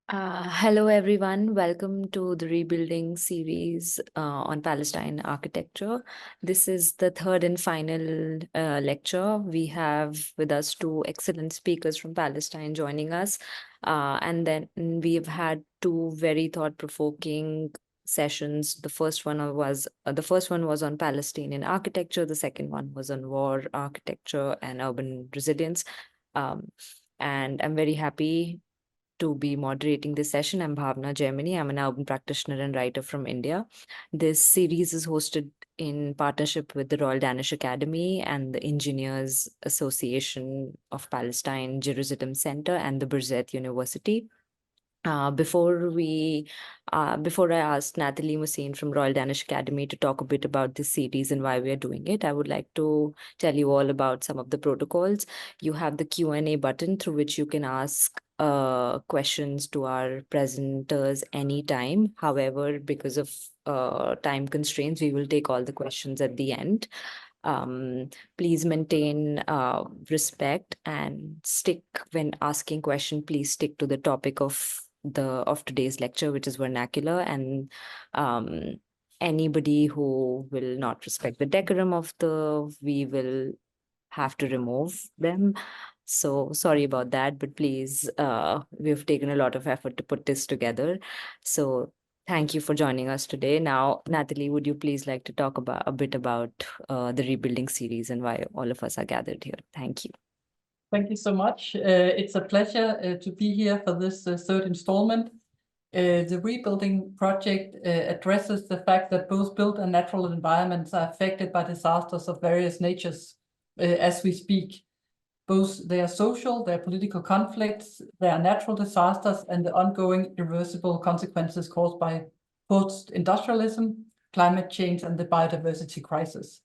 Hello, everyone. Welcome to the Rebuilding series on Palestine architecture. This is the third and final lecture. We have with us two excellent speakers from Palestine joining us. And then we've had two very thought-provoking sessions. The first one was on Palestinian architecture. The second one was on war architecture and urban resilience. And I'm very happy to be moderating this session. I'm Bhavna Germany. I'm an urban practitioner and writer from India. This series is hosted in partnership with the Royal Danish Academy and the Engineers Association of Palestine Jerusalem Center and the Birzeit University. Before I asked Nathalie Musin from Royal Danish Academy to talk a bit about this series and why we are doing it, I would like to tell you all about some of the protocols. You have the Q&A button through which you can ask questions to our presenters anytime. However, because of time constraints, we will take all the questions at the end. Please maintain respect and when asking question, please stick to the topic of today's lecture, which is vernacular, and anybody who will not respect the decorum we will have to remove them. So sorry about that, but please, we've taken a lot of effort to put this together. So thank you for joining us today. Now, Nathalie, would you please like to talk a bit about the Rebuilding series and why all of us are gathered here? Thank you. Thank you so much. It's a pleasure to be here for this third installment. The Rebuilding project addresses the fact that both built and natural environments are affected by disasters of various natures as we speak. Both their social, their political conflicts, their natural disasters, and the ongoing irreversible consequences caused by post-industrialism, climate change, and the biodiversity crisis.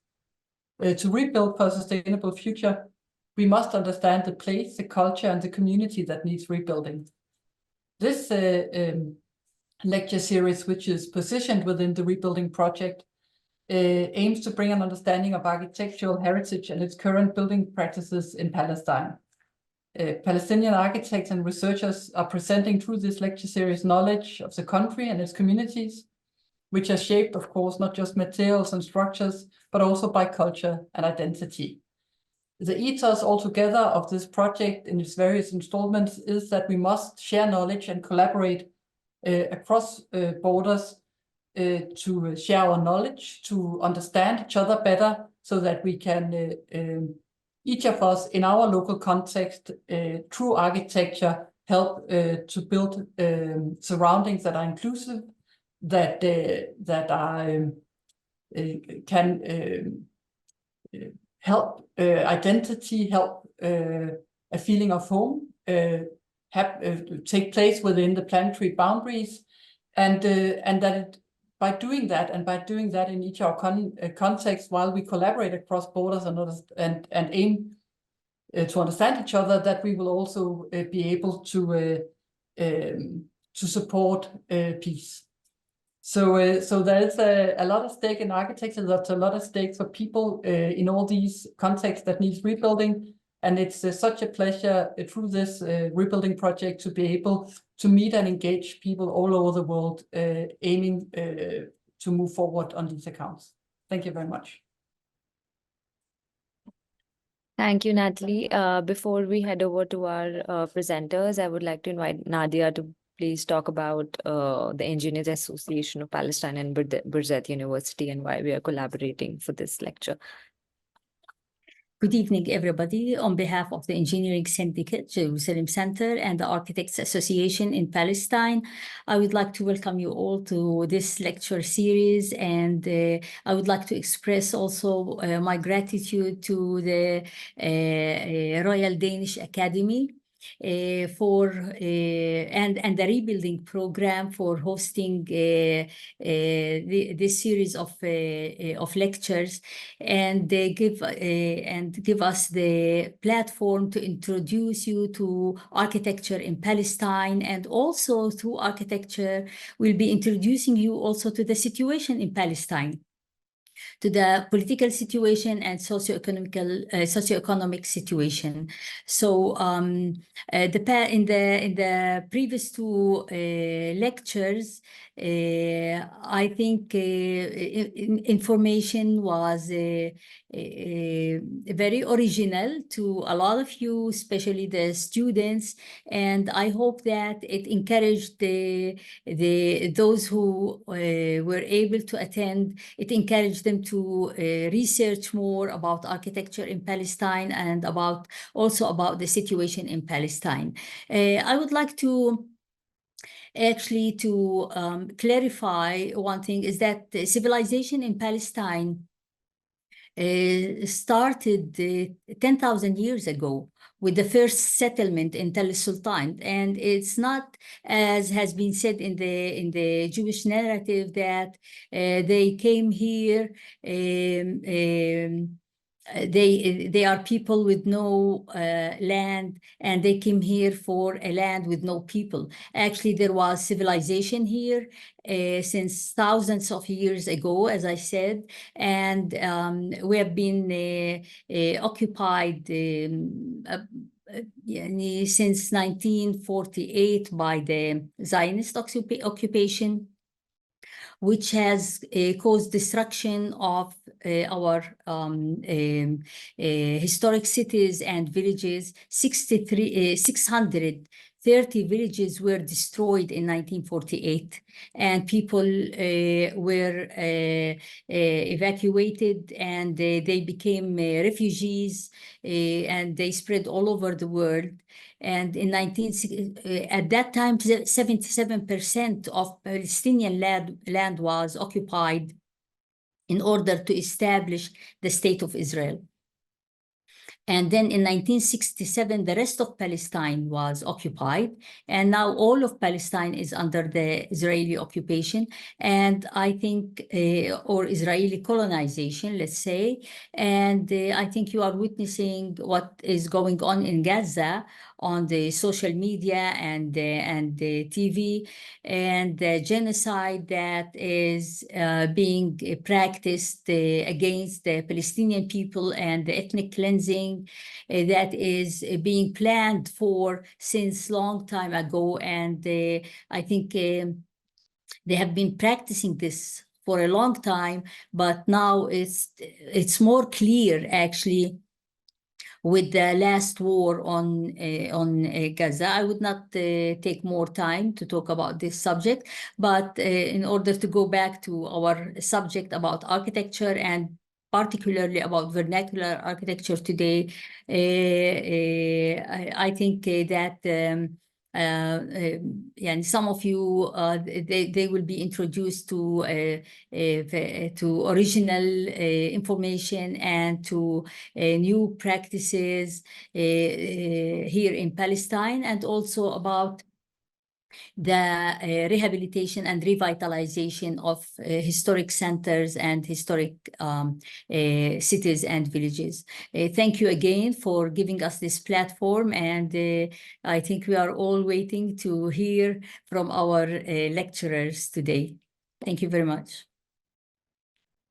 To rebuild for a sustainable future, we must understand the place, the culture, and the community that needs rebuilding. This lecture series, which is positioned within the Rebuilding project, aims to bring an understanding of architectural heritage and its current building practices in Palestine. Palestinian architects and researchers are presenting through this lecture series knowledge of the country and its communities, which are shaped, of course, not just materials and structures, but also by culture and identity. The ethos altogether of this project in its various installments is that we must share knowledge and collaborate across borders to share our knowledge, to understand each other better, so that we can, each of us in our local context, through architecture, help to build surroundings that are inclusive, that can help identity, help a feeling of home, take place within the planetary boundaries, and that by doing that in each of our contexts, while we collaborate across borders and aim to understand each other, that we will also be able to support peace. So there is a lot of stake in architecture. There's a lot of stake for people in all these contexts that needs rebuilding. And it's such a pleasure through this Rebuilding project to be able to meet and engage people all over the world aiming to move forward on these accounts. Thank you very much. Thank you, Nathalie. Before we head over to our presenters, I would like to invite Nadia to please talk about the Engineers Association of Palestine and Birzeit University and why we are collaborating for this lecture. Good evening, everybody. On behalf of the Engineering Syndicate, Jerusalem Center, and the Architects Association in Palestine, I would like to welcome you all to this lecture series, and I would like to express also my gratitude to the Royal Danish Academy for and the Rebuilding program for hosting this series of lectures, and they give us the platform to introduce you to architecture in Palestine, and also through architecture we'll be introducing you also to the situation in Palestine. to the political situation and socioeconomic situation. So in the previous two lectures, I think information was very original to a lot of you, especially the students, and I hope that it encouraged those who were able to attend. It encouraged them to research more about architecture in Palestine and also about the situation in Palestine. I would like to actually clarify one thing, is that the civilization in Palestine started 10,000 years ago with the first settlement in Tel Sultan, and it's not, as has been said in the Jewish narrative, that they came here. They are people with no land, and they came here for a land with no people. Actually, there was civilization here since thousands of years ago, as I said, and we have been occupied since 1948 by the Zionist occupation, which has caused destruction of our historic cities and villages. 630 villages were destroyed in 1948, and people were evacuated, and they became refugees, and they spread all over the world. And in at that time, 77% of Palestinian land was occupied in order to establish the State of Israel. And then in 1967, the rest of Palestine was occupied. And now all of Palestine is under the Israeli occupation. And I think, or Israeli colonization, let's say. And I think you are witnessing what is going on in Gaza on the social media and the TV, and the genocide that is being practiced against the Palestinian people, and the ethnic cleansing that is being planned for since long time ago. And I think they have been practicing this for a long time, but now it's more clear, actually, with the last war on Gaza. I would not take more time to talk about this subject, but in order to go back to our subject about architecture, and particularly about vernacular architecture today, I think that and some of you, they will be introduced to original information and to new practices here in Palestine, and also about the rehabilitation and revitalization of historic centers and historic cities and villages. Thank you again for giving us this platform, and I think we are all waiting to hear from our lecturers today. Thank you very much.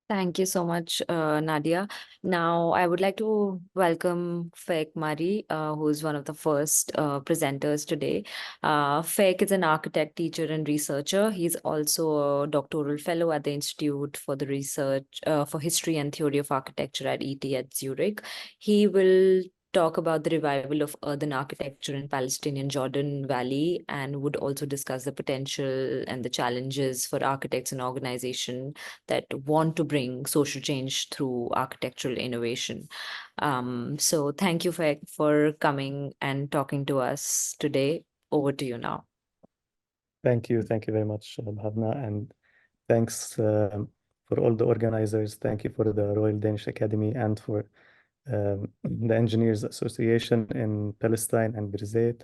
Thank you so much, Nadia. Now, I would like to welcome Faik Mari, who is one of the first presenters today. Faik is an architect, teacher, and researcher. He's also a doctoral fellow at the Institute for the Research for History and Theory of Architecture at ET at Zurich. He will talk about the revival of urban architecture in Palestinian Jordan Valley, and would also discuss the potential and the challenges for architects and organizations that want to bring social change through architectural innovation. So thank you for coming and talking to us today. Over to you now. Thank you very much, Bhavna, and thanks for all the organizers. Thank you for the Royal Danish Academy and for the Engineers Association in Palestine and Birzeit.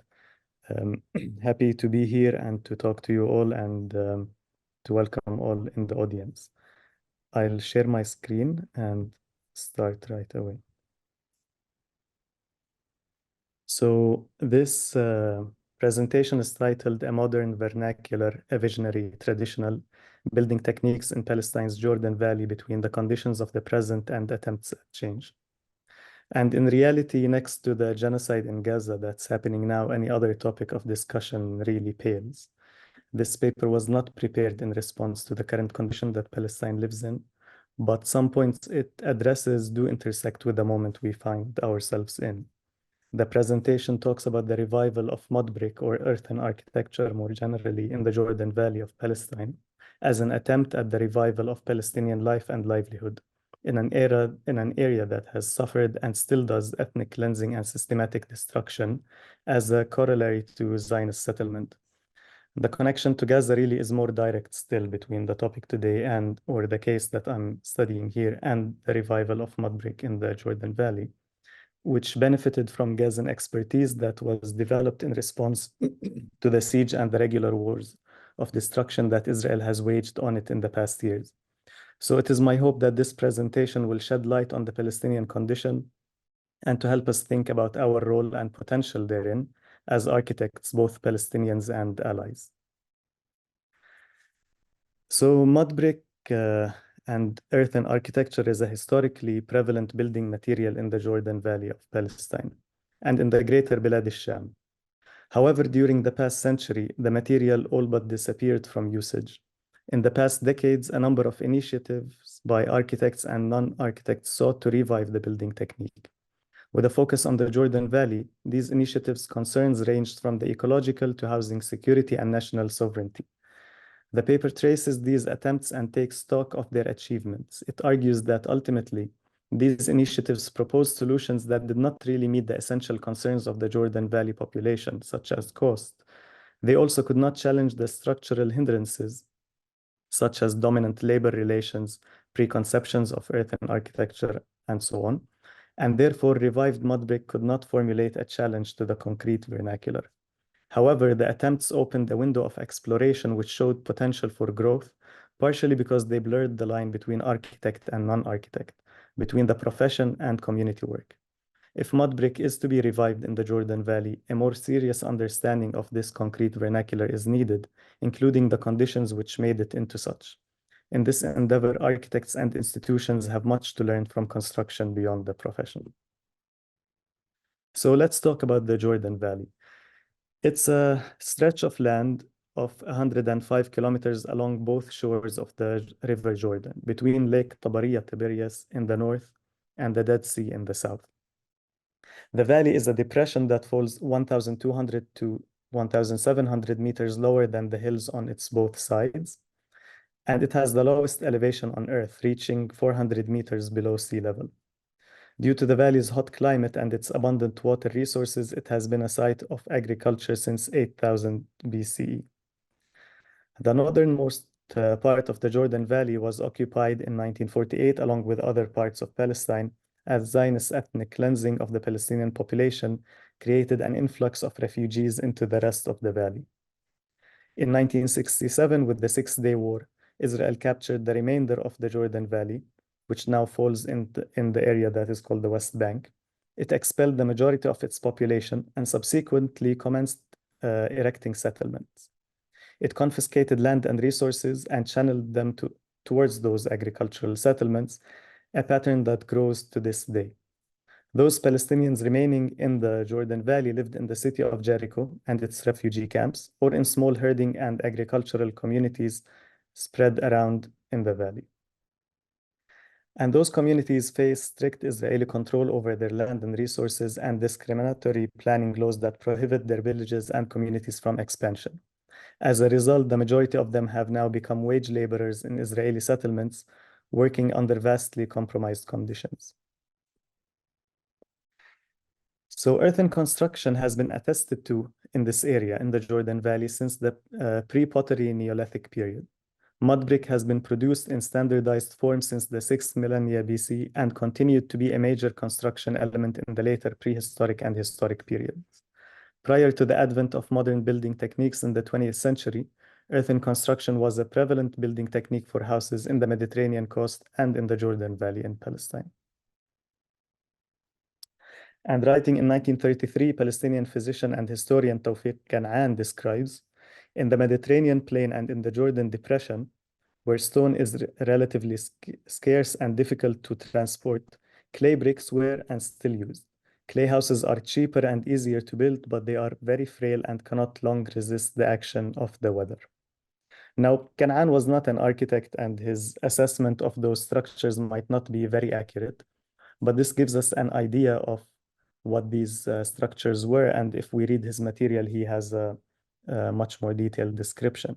Happy to be here and to talk to you all, and to welcome all in the audience. I'll share my screen and start right away. So this presentation is titled "A Modern Vernacular, a Visionary Traditional building techniques in Palestine's Jordan Valley between the conditions of the present and attempts at change. And in reality, next to the genocide in Gaza that's happening now, any other topic of discussion really pales. This paper was not prepared in response to the current condition that Palestine lives in, but some points it addresses do intersect with the moment we find ourselves in. The presentation talks about the revival of mud brick or earthen architecture more generally in the Jordan Valley of Palestine as an attempt at the revival of Palestinian life and livelihood in an area that has suffered and still does ethnic cleansing and systematic destruction as a corollary to Zionist settlement. The connection to Gaza really is more direct still between the topic today or the case that I'm studying here and the revival of mud brick in the Jordan Valley, which benefited from Gazan expertise that was developed in response to the siege and the regular wars of destruction that Israel has waged on it in the past years. So it is my hope that this presentation will shed light on the Palestinian condition and to help us think about our role and potential therein as architects, both Palestinians and allies. So mud brick and earthen architecture is a historically prevalent building material in the Jordan Valley of Palestine and in the greater Bilad al-Sham. However, during the past century, the material all but disappeared from usage. In the past decades, a number of initiatives by architects and non-architects sought to revive the building technique. With a focus on the Jordan Valley, these initiatives' concerns ranged from the ecological to housing security and national sovereignty. The paper traces these attempts and takes stock of their achievements. It argues that ultimately, these initiatives proposed solutions that did not really meet the essential concerns of the Jordan Valley population, such as cost. They also could not challenge the structural hindrances, such as dominant labor relations, preconceptions of earthen architecture, and so on. And therefore, revived mud brick could not formulate a challenge to the concrete vernacular. However, the attempts opened a window of exploration which showed potential for growth, partially because they blurred the line between architect and non-architect, between the profession and community work. If mud brick is to be revived in the Jordan Valley, a more serious understanding of this concrete vernacular is needed, including the conditions which made it into such. In this endeavor, architects and institutions have much to learn from construction beyond the profession. So let's talk about the Jordan Valley. It's a stretch of land of 105 kilometers along both shores of the River Jordan, between Lake Tabariya Tiberias in the north and the Dead Sea in the south. The valley is a depression that falls 1,200 to 1,700 meters lower than the hills on its both sides, and it has the lowest elevation on Earth, reaching 400 meters below sea level. Due to the valley's hot climate and its abundant water resources, it has been a site of agriculture since 8000 BCE. The northernmost part of the Jordan Valley was occupied in 1948 along with other parts of Palestine as Zionist ethnic cleansing of the Palestinian population created an influx of refugees into the rest of the valley. In 1967, with the Six-Day War, Israel captured the remainder of the Jordan Valley, which now falls in the area that is called the West Bank. It expelled the majority of its population and subsequently commenced erecting settlements. It confiscated land and resources and channeled them towards those agricultural settlements, a pattern that grows to this day. Those Palestinians remaining in the Jordan Valley lived in the city of Jericho and its refugee camps, or in small herding and agricultural communities spread around in the valley. And those communities face strict Israeli control over their land and resources and discriminatory planning laws that prohibit their villages and communities from expansion. As a result, the majority of them have now become wage laborers in Israeli settlements, working under vastly compromised conditions. So earthen construction has been attested to in this area in the Jordan Valley since the pre-pottery Neolithic period. Mud brick has been produced in standardized form since the 6th millennia BC and continued to be a major construction element in the later prehistoric and historic periods. Prior to the advent of modern building techniques in the 20th century, earthen construction was a prevalent building technique for houses in the Mediterranean coast and in the Jordan Valley in Palestine. And writing in 1933, Palestinian physician and historian Tawfiq Kan'an describes, in the Mediterranean plain and in the Jordan Depression, where stone is relatively scarce and difficult to transport, clay bricks were and still used. Clay houses are cheaper and easier to build, but they are very frail and cannot long resist the action of the weather. Now, Kanaan was not an architect, and his assessment of those structures might not be very accurate, but this gives us an idea of what these structures were, and if we read his material, he has a much more detailed description.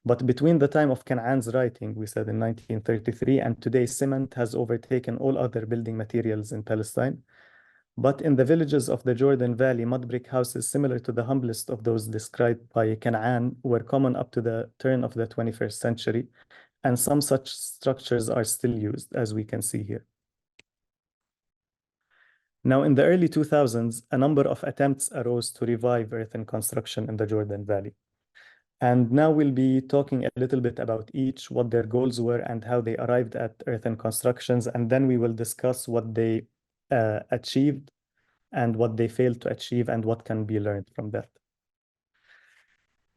But between the time of Kanaan's writing, we said in 1933, and today, cement has overtaken all other building materials in Palestine. But in the villages of the Jordan Valley, mud brick houses similar to the humblest of those described by Kanaan were common up to the turn of the 21st century, and some such structures are still used, as we can see here. Now, in the early 2000s, a number of attempts arose to revive earthen construction in the Jordan Valley. And now we'll be talking a little bit about each, what their goals were and how they arrived at earthen constructions, and then we will discuss what they achieved and what they failed to achieve and what can be learned from that.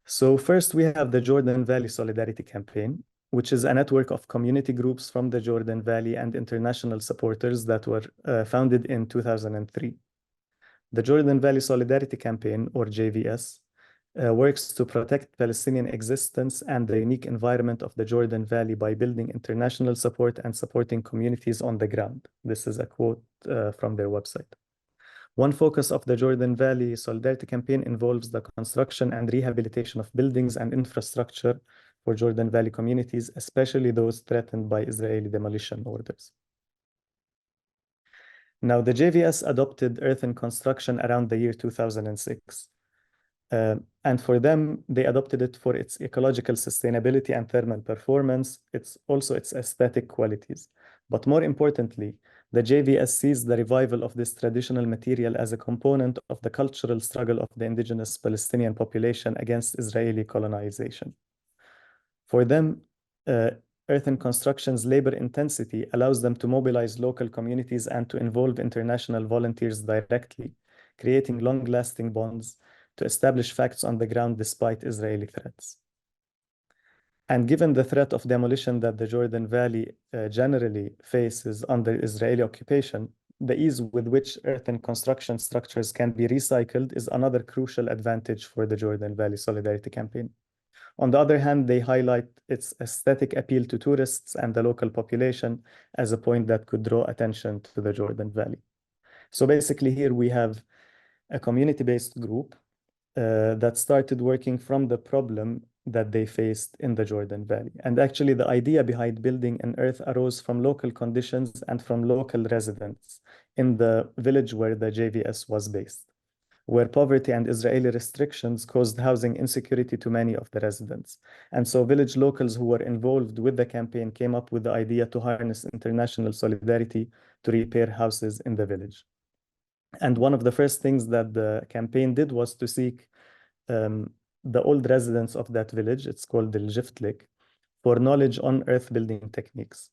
So first we have the Jordan Valley Solidarity Campaign, which is a network of community groups from the Jordan Valley and international supporters that were founded in 2003. The Jordan Valley Solidarity Campaign, or JVS, works to protect Palestinian existence and the unique environment of the Jordan Valley by building international support and supporting communities on the ground. This is a quote from their website. One focus of the Jordan Valley Solidarity Campaign involves the construction and rehabilitation of buildings and infrastructure for Jordan Valley communities, especially those threatened by Israeli demolition orders. Now, the JVS adopted earthen construction around the year 2006. And for them, they adopted it for its ecological sustainability and thermal performance. It's also its aesthetic qualities. But more importantly, the JVS sees the revival of this traditional material as a component of the cultural struggle of the indigenous Palestinian population against Israeli colonization. For them, earthen construction's labor intensity allows them to mobilize local communities and to involve international volunteers directly, creating long-lasting bonds to establish facts on the ground despite Israeli threats. And given the threat of demolition that the Jordan Valley generally faces under Israeli occupation, the ease with which earthen construction structures can be recycled is another crucial advantage for the Jordan Valley Solidarity Campaign. On the other hand, they highlight its aesthetic appeal to tourists and the local population as a point that could draw attention to the Jordan Valley. So basically here we have a community-based group that started working from the problem that they faced in the Jordan Valley. And actually the idea behind building an earth arose from local conditions and from local residents in the village where the JVS was based, where poverty and Israeli restrictions caused housing insecurity to many of the residents. And so village locals who were involved with the campaign came up with the idea to harness international solidarity to repair houses in the village. And one of the first things that the campaign did was to seek the old residents of that village, it's called the Jiftlik, for knowledge on earth building techniques.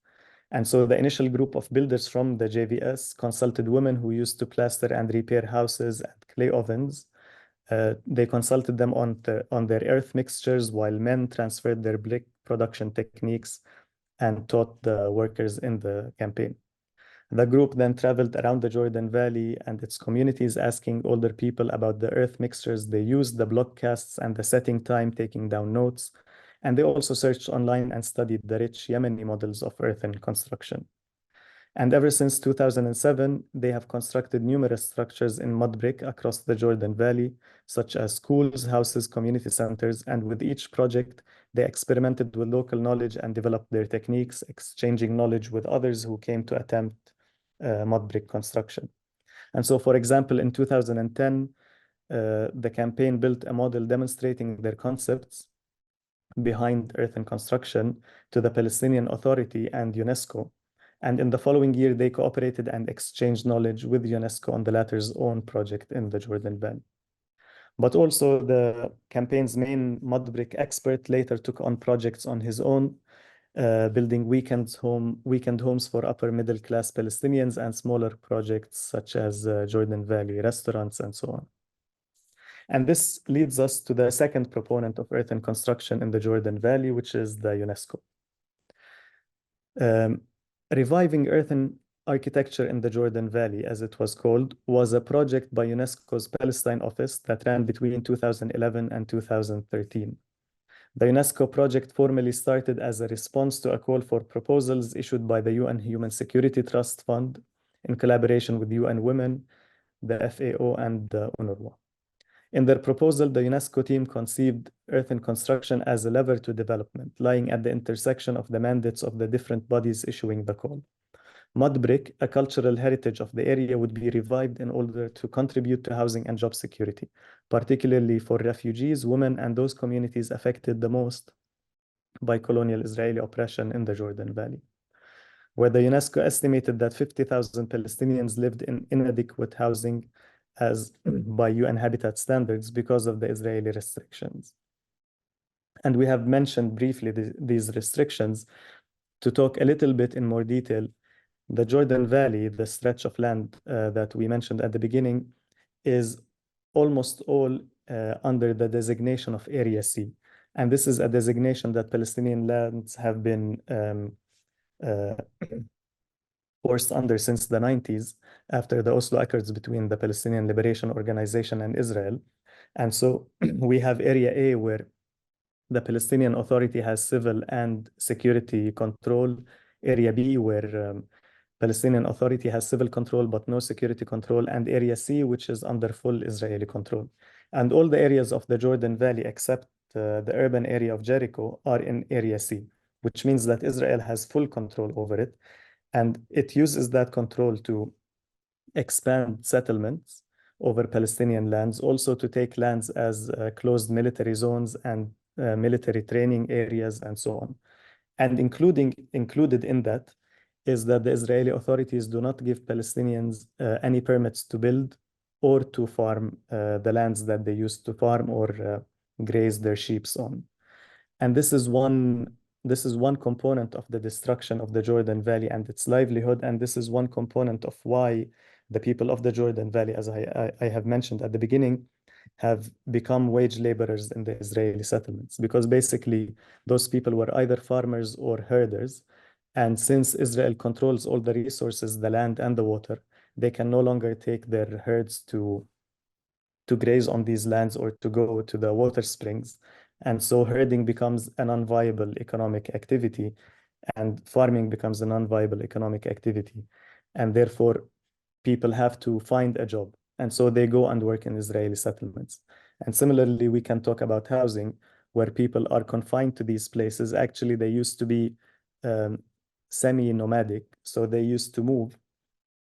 And so the initial group of builders from the JVS consulted women who used to plaster and repair houses and clay ovens. They consulted them on their earth mixtures, while men transferred their brick production techniques and taught the workers in the campaign. The group then traveled around the Jordan Valley and its communities, asking older people about the earth mixtures they used, the block casts, and the setting time, taking down notes. And they also searched online and studied the rich Yemeni models of earthen construction. And ever since 2007, they have constructed numerous structures in mud brick across the Jordan Valley, such as schools, houses, community centers. And with each project, they experimented with local knowledge and developed their techniques, exchanging knowledge with others who came to attempt mud brick construction. And so, for example, in 2010, the campaign built a model demonstrating their concepts behind earthen construction to the Palestinian Authority and UNESCO. And in the following year, they cooperated and exchanged knowledge with UNESCO on the latter's own project in the Jordan Valley. But also the campaign's main mud brick expert later took on projects on his own, building weekend homes for upper middle class Palestinians and smaller projects such as Jordan Valley restaurants and so on. And this leads us to the second proponent of earthen construction in the Jordan Valley, which is the UNESCO. Reviving earthen architecture in the Jordan Valley, as it was called, was a project by UNESCO's Palestine office that ran between 2011 and 2013. The UNESCO project formally started as a response to a call for proposals issued by the UN Human Security Trust Fund in collaboration with UN Women, the FAO, and UNRWA. In their proposal, the UNESCO team conceived earthen construction as a lever to development, lying at the intersection of the mandates of the different bodies issuing the call. Mud brick, a cultural heritage of the area, would be revived in order to contribute to housing and job security, particularly for refugees, women, and those communities affected the most by colonial Israeli oppression in the Jordan Valley, where the UNESCO estimated that 50,000 Palestinians lived in inadequate housing as by UN Habitat standards because of the Israeli restrictions. And we have mentioned briefly these restrictions. To talk a little bit in more detail, the Jordan Valley, the stretch of land that we mentioned at the beginning, is almost all under the designation of Area C. And this is a designation that Palestinian lands have been forced under since the 90s, after the Oslo Accords between the Palestinian Liberation Organization and Israel. And so we have Area A, where the Palestinian Authority has civil and security control. Area B, where Palestinian Authority has civil control but no security control, and Area C, which is under full Israeli control. And all the areas of the Jordan Valley, except the urban area of Jericho, are in Area C, which means that Israel has full control over it. And it uses that control to expand settlements over Palestinian lands, also to take lands as closed military zones and military training areas and so on. And included in that is that the Israeli authorities do not give Palestinians any permits to build or to farm the lands that they used to farm or graze their sheep on. And this is one component of the destruction of the Jordan Valley and its livelihood. And this is one component of why the people of the Jordan Valley, as I have mentioned at the beginning, have become wage laborers in the Israeli settlements, because basically those people were either farmers or herders. And since Israel controls all the resources, the land and the water, they can no longer take their herds to graze on these lands or to go to the water springs. And so herding becomes a non-viable economic activity, and farming becomes a non-viable economic activity. And therefore, people have to find a job. And so they go and work in Israeli settlements. And similarly, we can talk about housing, where people are confined to these places. Actually, they used to be semi-nomadic, so they used to move.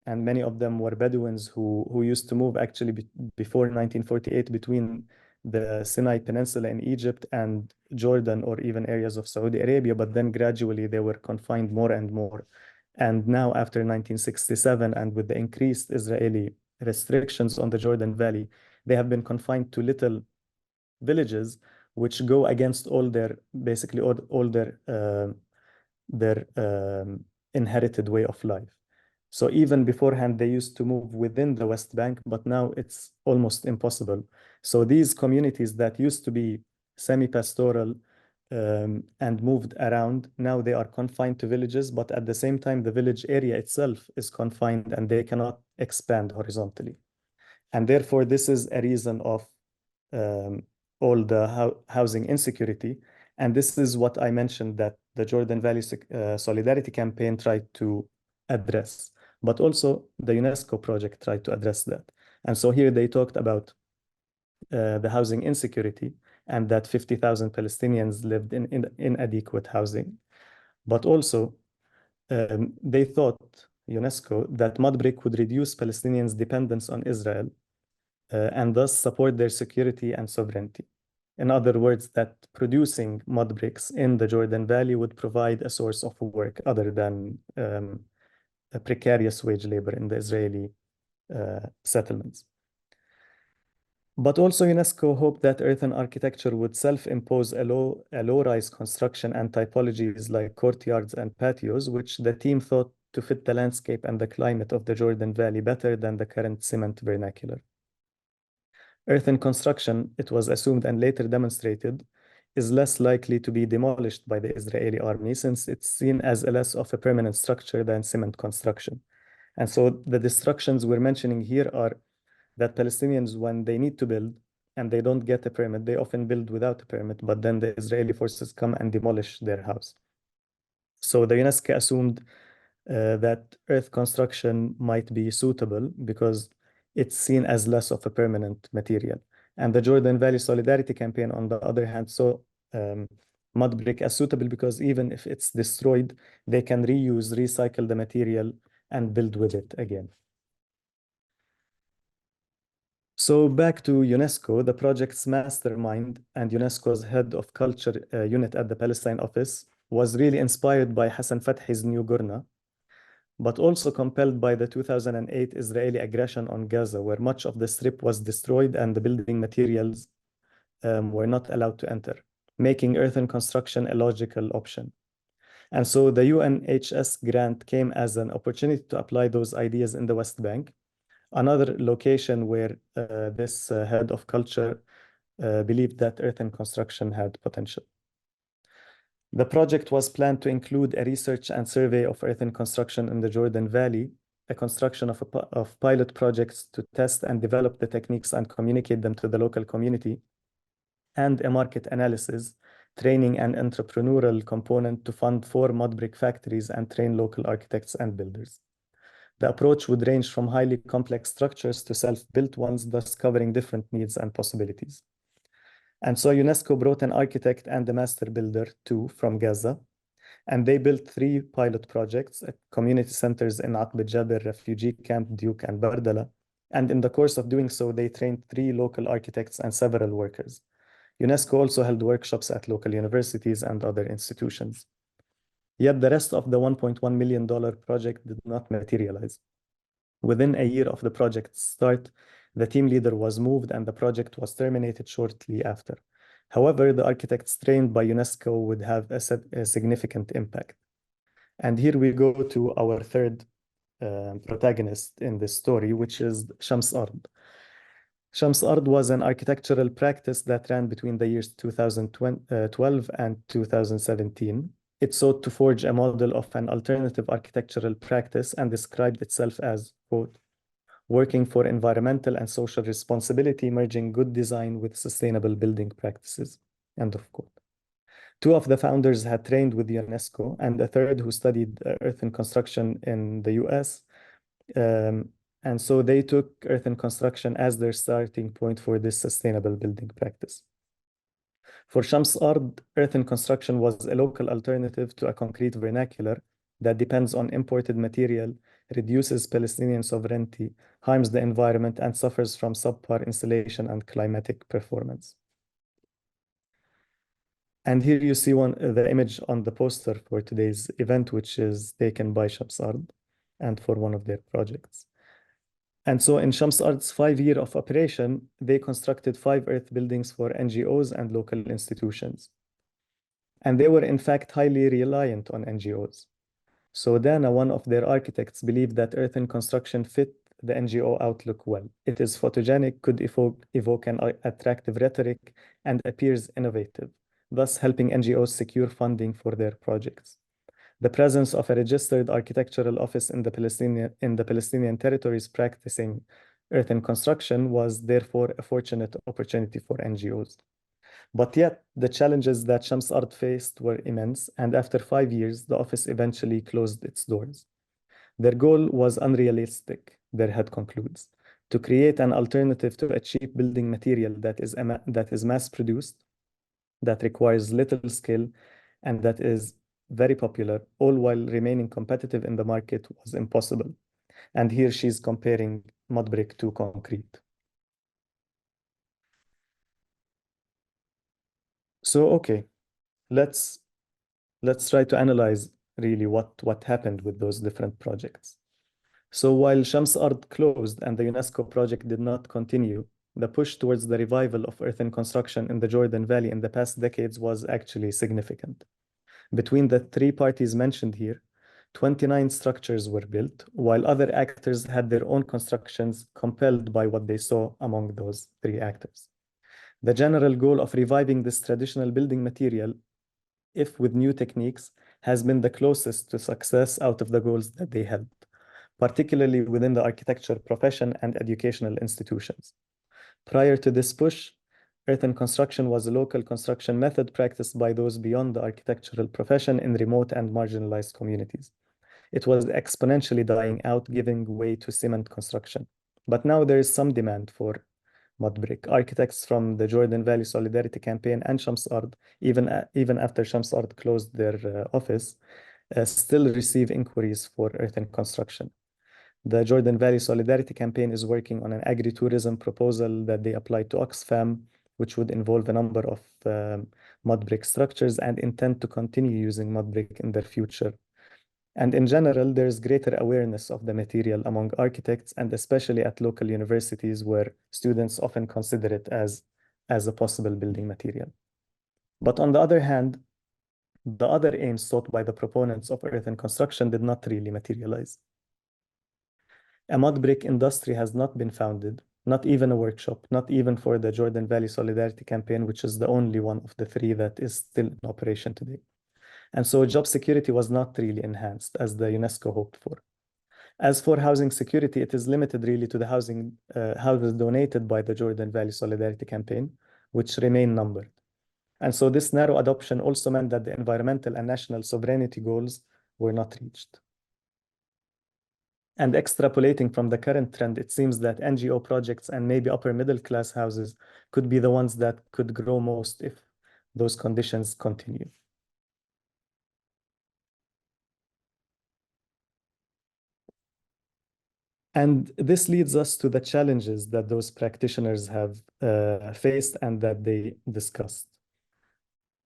And many of them were Bedouins who used to move actually before 1948 between the Sinai Peninsula in Egypt and Jordan, or even areas of Saudi Arabia, but then gradually they were confined more and more. And now after 1967, and with the increased Israeli restrictions on the Jordan Valley, they have been confined to little villages, which go against all their, basically all their inherited way of life. So even beforehand, they used to move within the West Bank, but now it's almost impossible. So these communities that used to be semi-pastoral and moved around, now they are confined to villages, but at the same time, the village area itself is confined and they cannot expand horizontally. And therefore, this is a reason of all the housing insecurity. And this is what I mentioned that the Jordan Valley Solidarity Campaign tried to address, but also the UNESCO project tried to address that. And so here they talked about the housing insecurity, and that 50,000 Palestinians lived in inadequate housing. But also, they thought, UNESCO, that mud brick would reduce Palestinians' dependence on Israel and thus support their security and sovereignty. In other words, that producing mud bricks in the Jordan Valley would provide a source of work other than a precarious wage labor in the Israeli settlements. But also UNESCO hoped that earthen architecture would self-impose a low-rise construction and typologies like courtyards and patios, which the team thought to fit the landscape and the climate of the Jordan Valley better than the current cement vernacular. Earthen construction, it was assumed and later demonstrated, is less likely to be demolished by the Israeli army since it's seen as less of a permanent structure than cement construction. And so the destructions we're mentioning here are that Palestinians, when they need to build and they don't get a permit, they often build without a permit, but then the Israeli forces come and demolish their house. So the UNESCO assumed that earth construction might be suitable because it's seen as less of a permanent material. And the Jordan Valley Solidarity Campaign, on the other hand, saw mud brick as suitable because even if it's destroyed, they can reuse, recycle the material and build with it again. So back to UNESCO, the project's mastermind and UNESCO's head of culture unit at the Palestine office was really inspired by Hassan Fathi's New Gurna, but also compelled by the 2008 Israeli aggression on Gaza, where much of the strip was destroyed and the building materials were not allowed to enter, making earthen construction a logical option. And so the UNHS grant came as an opportunity to apply those ideas in the West Bank, another location where this head of culture believed that earthen construction had potential. The project was planned to include a research and survey of earthen construction in the Jordan Valley, a construction of pilot projects to test and develop the techniques and communicate them to the local community, and a market analysis, training and entrepreneurial component to fund 4 mud brick factories and train local architects and builders. The approach would range from highly complex structures to self-built ones, thus covering different needs and possibilities. And so UNESCO brought an architect and a master builder too from Gaza, and they built 3 pilot projects at community centers in Aqb Jabir, refugee camp, Duke, and Bardala. And in the course of doing so, they trained 3 local architects and several workers. UNESCO also held workshops at local universities and other institutions. Yet the rest of the $1.1 million project did not materialize. Within a year of the project's start, the team leader was moved and the project was terminated shortly after. However, the architects trained by UNESCO would have a significant impact. And here we go to our third protagonist in this story, which is Shams Ard. Shams Ard was an architectural practice that ran between the years 2012 and 2017. It sought to forge a model of an alternative architectural practice and described itself as, quote, working for environmental and social responsibility, merging good design with sustainable building practices, end of quote. 2 of the founders had trained with UNESCO, and a third who studied earthen construction in the US. And so they took earthen construction as their starting point for this sustainable building practice. For Shams Ard, earthen construction was a local alternative to a concrete vernacular that depends on imported material, reduces Palestinian sovereignty, harms the environment, and suffers from subpar installation and climatic performance. And here you see the image on the poster for today's event, which is taken by Shams Ard and for one of their projects. And so in Shams Ard's 5 year of operation, they constructed 5 earth buildings for NGOs and local institutions. And they were in fact highly reliant on NGOs. So Dana, one of their architects, believed that earthen construction fit the NGO outlook well. It is photogenic, could evoke an attractive rhetoric, and appears innovative, thus helping NGOs secure funding for their projects. The presence of a registered architectural office in the Palestinian territories practicing earthen construction was therefore a fortunate opportunity for NGOs. But yet, the challenges that Shams Ard faced were immense, and after 5 years, the office eventually closed its doors. Their goal was unrealistic, their head concludes, to create an alternative to a cheap building material that is mass-produced, that requires little skill, and that is very popular, all while remaining competitive in the market, was impossible. And here she's comparing mud brick to concrete. So, okay, let's try to analyze really what happened with those different projects. So while Shams Ard closed and the UNESCO project did not continue, the push towards the revival of earthen construction in the Jordan Valley in the past decades was actually significant. Between the 3 parties mentioned here, 29 structures were built, while other actors had their own constructions compelled by what they saw among those 3 actors. The general goal of reviving this traditional building material, if with new techniques, has been the closest to success out of the goals that they held, particularly within the architecture profession and educational institutions. Prior to this push, earthen construction was a local construction method practiced by those beyond the architectural profession in remote and marginalized communities. It was exponentially dying out, giving way to cement construction. But now there is some demand for mud brick. Architects from the Jordan Valley Solidarity Campaign and Shams Ard, even after Shams Ard closed their office, still receive inquiries for earthen construction. The Jordan Valley Solidarity Campaign is working on an agritourism proposal that they applied to Oxfam, which would involve a number of mud brick structures, and intend to continue using mud brick in their future. And in general, there's greater awareness of the material among architects, and especially at local universities where students often consider it as a possible building material. But on the other hand, the other aims sought by the proponents of earthen construction did not really materialize. A mud brick industry has not been founded, not even a workshop, not even for the Jordan Valley Solidarity Campaign, which is the only one of the three that is still in operation today. And so job security was not really enhanced as the UNESCO hoped for. As for housing security, it is limited really to the houses donated by the Jordan Valley Solidarity Campaign, which remain numbered. And so this narrow adoption also meant that the environmental and national sovereignty goals were not reached. And extrapolating from the current trend, it seems that NGO projects and maybe upper middle class houses could be the ones that could grow most if those conditions continue. And this leads us to the challenges that those practitioners have faced and that they discussed.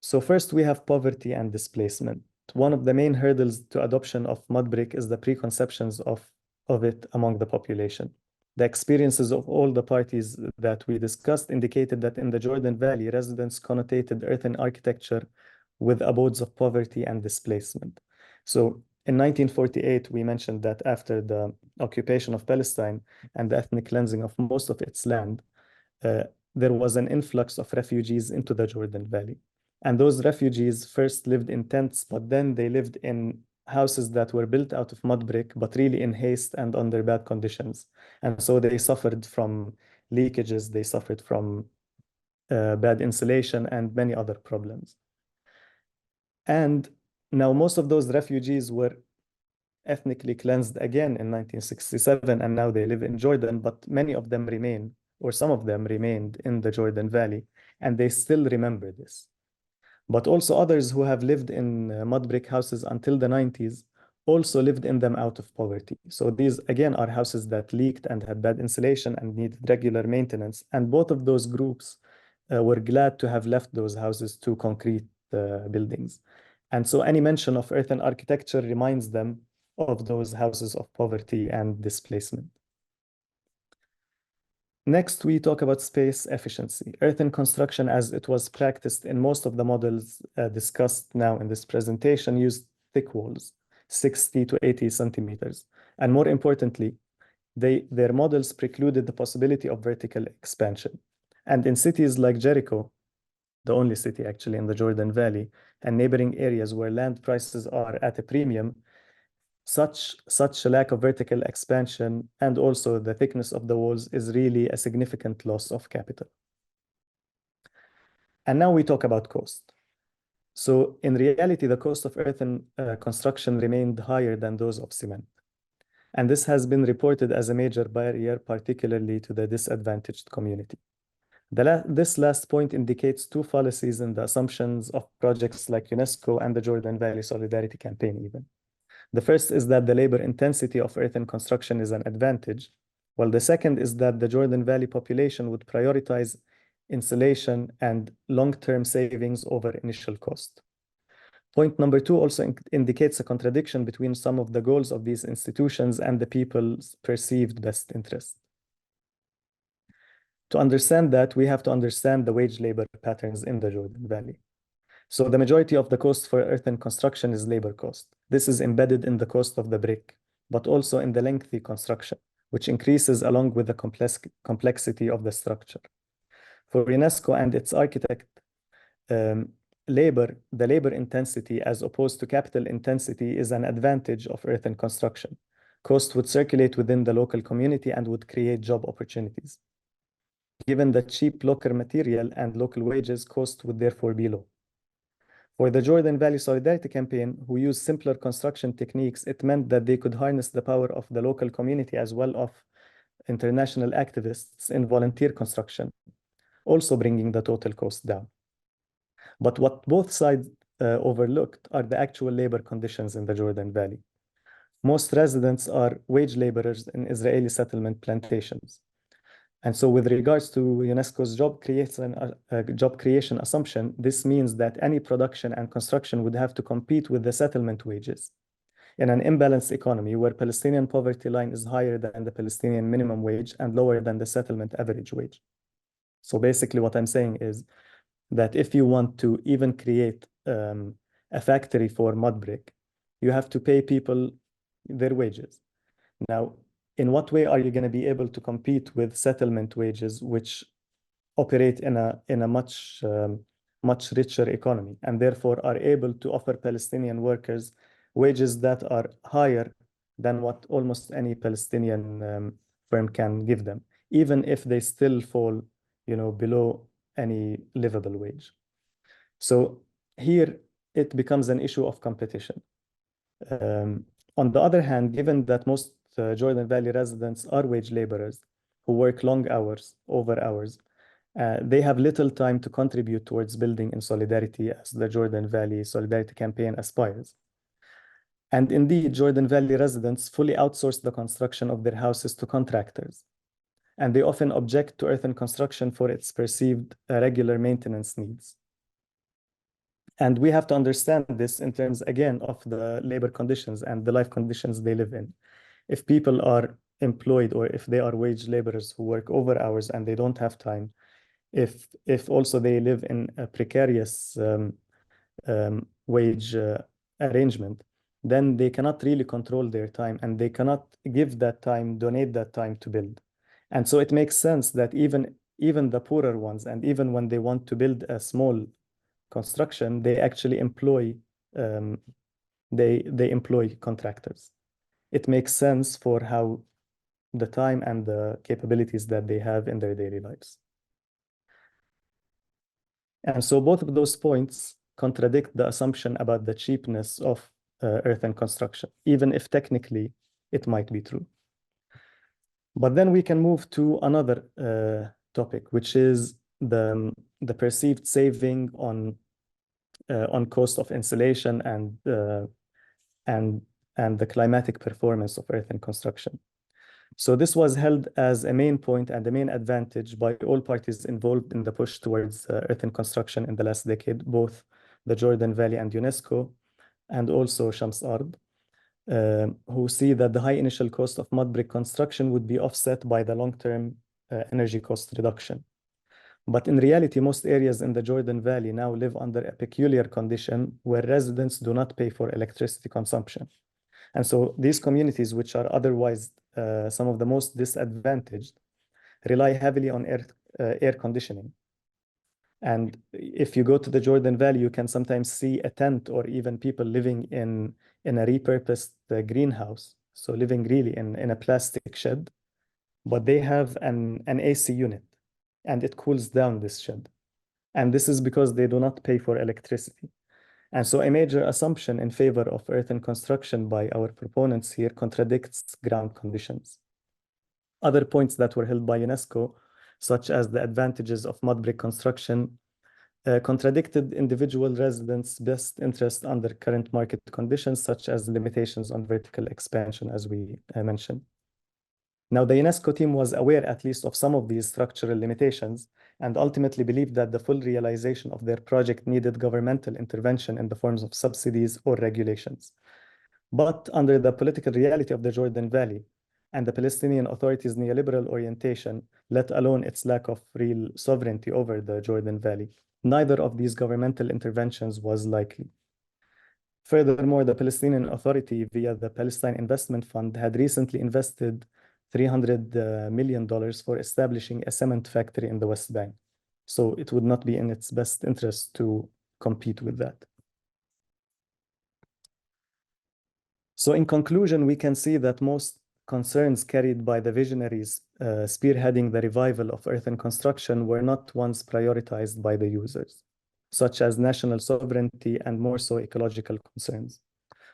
So first, we have poverty and displacement. One of the main hurdles to adoption of mud brick is the preconceptions of it among the population. The experiences of all the parties that we discussed indicated that in the Jordan Valley, residents connotated earthen architecture with abodes of poverty and displacement. So in 1948, we mentioned that after the occupation of Palestine and the ethnic cleansing of most of its land, there was an influx of refugees into the Jordan Valley. And those refugees first lived in tents, but then they lived in houses that were built out of mud brick, but really in haste and under bad conditions. And so they suffered from leakages, they suffered from bad insulation and many other problems. And now most of those refugees were ethnically cleansed again in 1967, and now they live in Jordan, but many of them remain, or some of them remained in the Jordan Valley, and they still remember this. But also others who have lived in mud brick houses until the 90s also lived in them out of poverty. So these, again, are houses that leaked and had bad insulation and needed regular maintenance. And both of those groups were glad to have left those houses to concrete buildings. And so any mention of earthen architecture reminds them of those houses of poverty and displacement. Next, we talk about space efficiency. Earthen construction, as it was practiced in most of the models discussed now in this presentation, used thick walls, 60 to 80 centimeters. And more importantly, their models precluded the possibility of vertical expansion. And in cities like Jericho, the only city actually in the Jordan Valley, and neighboring areas where land prices are at a premium, such a lack of vertical expansion and also the thickness of the walls is really a significant loss of capital. And now we talk about cost. So in reality, the cost of earthen construction remained higher than those of cement. And this has been reported as a major barrier, particularly to the disadvantaged community. This last point indicates two fallacies in the assumptions of projects like UNESCO and the Jordan Valley Solidarity Campaign even. The first is that the labor intensity of earthen construction is an advantage, while the second is that the Jordan Valley population would prioritize insulation and long-term savings over initial cost. Point number two also indicates a contradiction between some of the goals of these institutions and the people's perceived best interest. To understand that, we have to understand the wage labor patterns in the Jordan Valley. So the majority of the cost for earthen construction is labor cost. This is embedded in the cost of the brick, but also in the lengthy construction, which increases along with the complexity of the structure. For UNESCO and its architect, the labor intensity as opposed to capital intensity is an advantage of earthen construction. Cost would circulate within the local community and would create job opportunities. Given the cheap local material and local wages, cost would therefore be low. For the Jordan Valley Solidarity Campaign, who used simpler construction techniques, it meant that they could harness the power of the local community as well as international activists in volunteer construction, also bringing the total cost down. But what both sides overlooked are the actual labor conditions in the Jordan Valley. Most residents are wage laborers in Israeli settlement plantations. And so with regards to UNESCO's job creation assumption, this means that any production and construction would have to compete with the settlement wages. In an imbalanced economy where Palestinian poverty line is higher than the Palestinian minimum wage and lower than the settlement average wage. So basically what I'm saying is that if you want to even create a factory for mud brick, you have to pay people their wages. Now, in what way are you going to be able to compete with settlement wages, which operate in a much richer economy, and therefore are able to offer Palestinian workers wages that are higher than what almost any Palestinian firm can give them, even if they still fall, below any livable wage. So here it becomes an issue of competition. On the other hand, given that most Jordan Valley residents are wage laborers who work long hours, over hours, they have little time to contribute towards building in solidarity as the Jordan Valley Solidarity Campaign aspires. And indeed, Jordan Valley residents fully outsource the construction of their houses to contractors. And they often object to earthen construction for its perceived regular maintenance needs. And we have to understand this in terms, again, of the labor conditions and the life conditions they live in. If people are employed or if they are wage laborers who work over hours and they don't have time, if also they live in a precarious wage arrangement, then they cannot really control their time and they cannot give that time, donate that time to build. And so it makes sense that even the poorer ones, and even when they want to build a small construction, they actually employ they employ contractors. It makes sense for how the time and the capabilities that they have in their daily lives. And so both of those points contradict the assumption about the cheapness of earthen construction, even if technically it might be true. But then we can move to another topic, which is the perceived saving on cost of insulation and the climatic performance of earthen construction. So this was held as a main point and a main advantage by all parties involved in the push towards earthen construction in the last decade, both the Jordan Valley and UNESCO, and also Shams Ard, who see that the high initial cost of mud brick construction would be offset by the long-term energy cost reduction. But in reality, most areas in the Jordan Valley now live under a peculiar condition where residents do not pay for electricity consumption. And so these communities, which are otherwise some of the most disadvantaged, rely heavily on air conditioning. And if you go to the Jordan Valley, you can sometimes see a tent or even people living in a repurposed greenhouse. So living really in a plastic shed, but they have an AC unit and it cools down this shed. And this is because they do not pay for electricity. And so a major assumption in favor of earthen construction by our proponents here contradicts ground conditions. Other points that were held by UNESCO, such as the advantages of mud brick construction, contradicted individual residents' best interest under current market conditions, such as limitations on vertical expansion, as we mentioned. Now, the UNESCO team was aware at least of some of these structural limitations and ultimately believed that the full realization of their project needed governmental intervention in the forms of subsidies or regulations. But under the political reality of the Jordan Valley and the Palestinian Authority's neoliberal orientation, let alone its lack of real sovereignty over the Jordan Valley, neither of these governmental interventions was likely. Furthermore, the Palestinian Authority, via the Palestine Investment Fund, had recently invested $300 million for establishing a cement factory in the West Bank. So it would not be in its best interest to compete with that. So in conclusion, we can see that most concerns carried by the visionaries spearheading the revival of earthen construction were not ones prioritized by the users, such as national sovereignty and more so ecological concerns.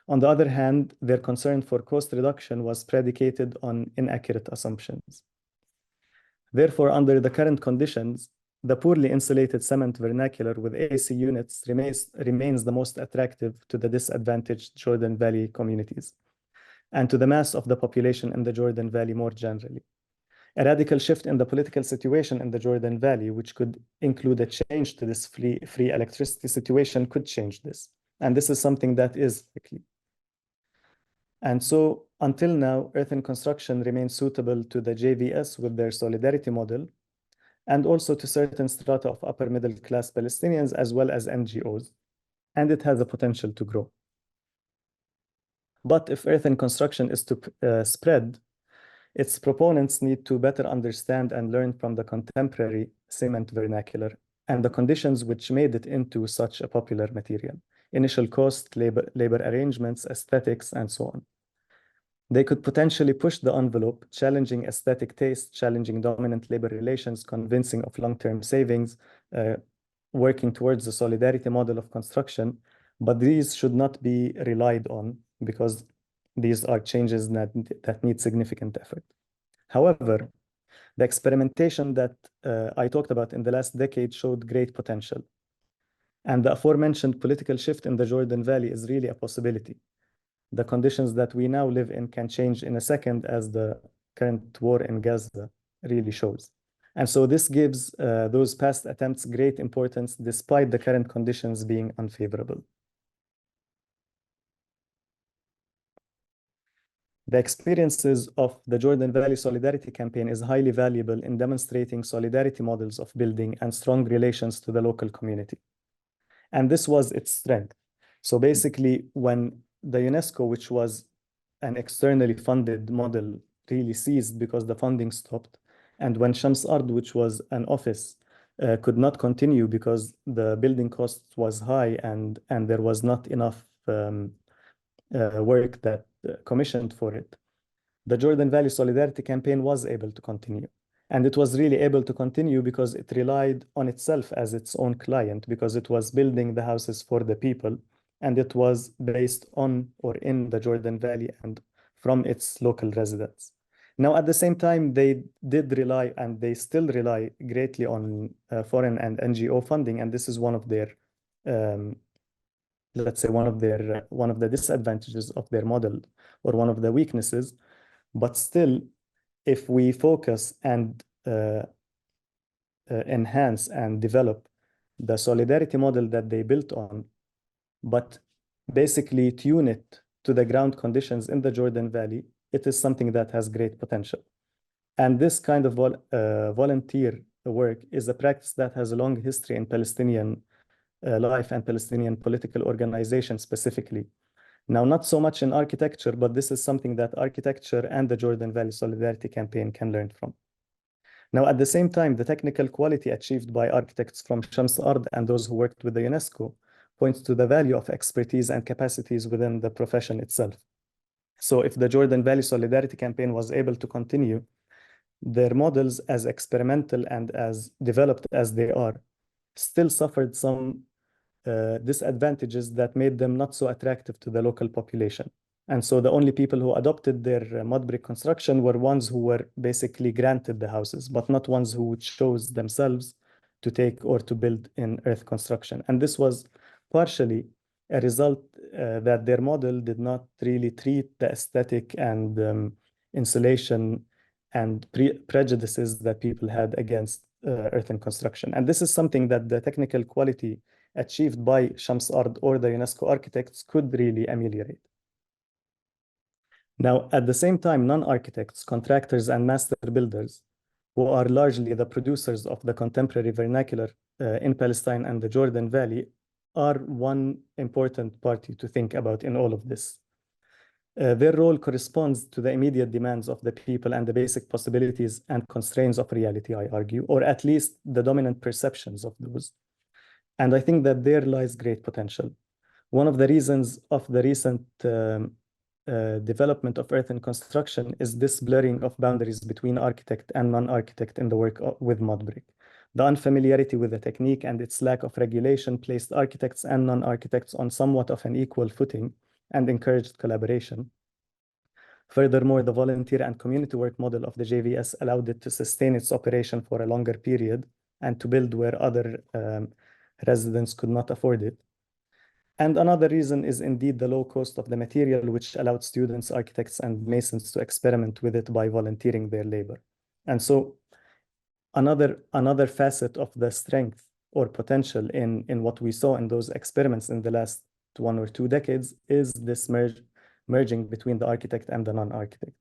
On the other hand, their concern for cost reduction was predicated on inaccurate assumptions. Therefore, under the current conditions, the poorly insulated cement vernacular with AC units remains the most attractive to the disadvantaged Jordan Valley communities and to the mass of the population in the Jordan Valley more generally. A radical shift in the political situation in the Jordan Valley, which could include a change to this free electricity situation, could change this. And this is something that is likely. And so until now, earthen construction remains suitable to the JVS with their solidarity model, and also to certain strata of upper middle class Palestinians as well as NGOs, and it has the potential to grow. But if earthen construction is to spread, its proponents need to better understand and learn from the contemporary cement vernacular and the conditions which made it into such a popular material: initial cost, labor arrangements, aesthetics, and so on. They could potentially push the envelope, challenging aesthetic taste, challenging dominant labor relations, convincing of long-term savings, working towards the solidarity model of construction. But these should not be relied on because these are changes that need significant effort. However, the experimentation that I talked about in the last decade showed great potential. And the aforementioned political shift in the Jordan Valley is really a possibility. The conditions that we now live in can change in a second, as the current war in Gaza really shows. And so this gives those past attempts great importance despite the current conditions being unfavorable. The experiences of the Jordan Valley Solidarity Campaign is highly valuable in demonstrating solidarity models of building and strong relations to the local community. And this was its strength. So basically, when the UNESCO, which was an externally funded model, really ceased because the funding stopped, and when Shams Ard, which was an office, could not continue because the building cost was high and there was not enough work that commissioned for it, the Jordan Valley Solidarity Campaign was able to continue. And it was really able to continue because it relied on itself as its own client, because it was building the houses for the people, and it was based on or in the Jordan Valley and from its local residents. Now, at the same time, they did rely, and they still rely greatly on foreign and NGO funding, and this is one of their, let's say, one of the disadvantages of their model, or one of the weaknesses. But still, if we focus and enhance and develop the solidarity model that they built on, but basically tune it to the ground conditions in the Jordan Valley, it is something that has great potential. And this kind of volunteer work is a practice that has a long history in Palestinian life and Palestinian political organization specifically. Now, not so much in architecture, but this is something that architecture and the Jordan Valley Solidarity Campaign can learn from. Now, at the same time, the technical quality achieved by architects from Shams Ard and those who worked with the UNESCO points to the value of expertise and capacities within the profession itself. So if the Jordan Valley Solidarity Campaign was able to continue, their models, as experimental and as developed as they are, still suffered some disadvantages that made them not so attractive to the local population. And so the only people who adopted their mud brick construction were ones who were basically granted the houses, but not ones who chose themselves to take or to build in earth construction. And this was partially a result that their model did not really treat the aesthetic and insulation and prejudices that people had against earthen construction. And this is something that the technical quality achieved by Shams Ard or the UNESCO architects could really ameliorate. Now, at the same time, non-architects, contractors, and master builders, who are largely the producers of the contemporary vernacular in Palestine and the Jordan Valley, are one important party to think about in all of this. Their role corresponds to the immediate demands of the people and the basic possibilities and constraints of reality, I argue, or at least the dominant perceptions of those. And I think that there lies great potential. One of the reasons of the recent development of earth and construction is this blurring of boundaries between architect and non-architect in the work with mud brick. The unfamiliarity with the technique and its lack of regulation placed architects and non-architects on somewhat of an equal footing and encouraged collaboration. Furthermore, the volunteer and community work model of the JVS allowed it to sustain its operation for a longer period and to build where other residents could not afford it. And another reason is indeed the low cost of the material, which allowed students, architects, and masons to experiment with it by volunteering their labor. And so another facet of the strength or potential in what we saw in those experiments in the last 1 or 2 decades is this merging between the architect and the non-architect.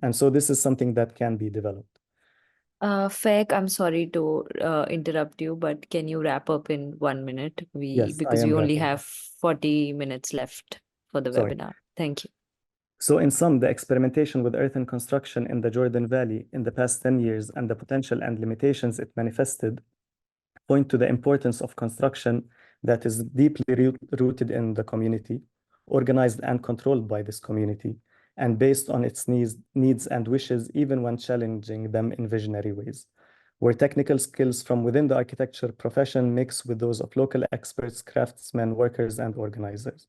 And so this is something that can be developed. Fek, I'm sorry to interrupt you, but can you wrap up in 1 minute? Yes, because I am we only wrapping have 40 minutes left for the Sorry. webinar. Thank you. So in sum, the experimentation with earth and construction in the Jordan Valley in the past 10 years and the potential and limitations it manifested point to the importance of construction that is deeply rooted in the community, organized and controlled by this community, and based on its needs and wishes, even when challenging them in visionary ways, where technical skills from within the architecture profession mix with those of local experts, craftsmen, workers, and organizers.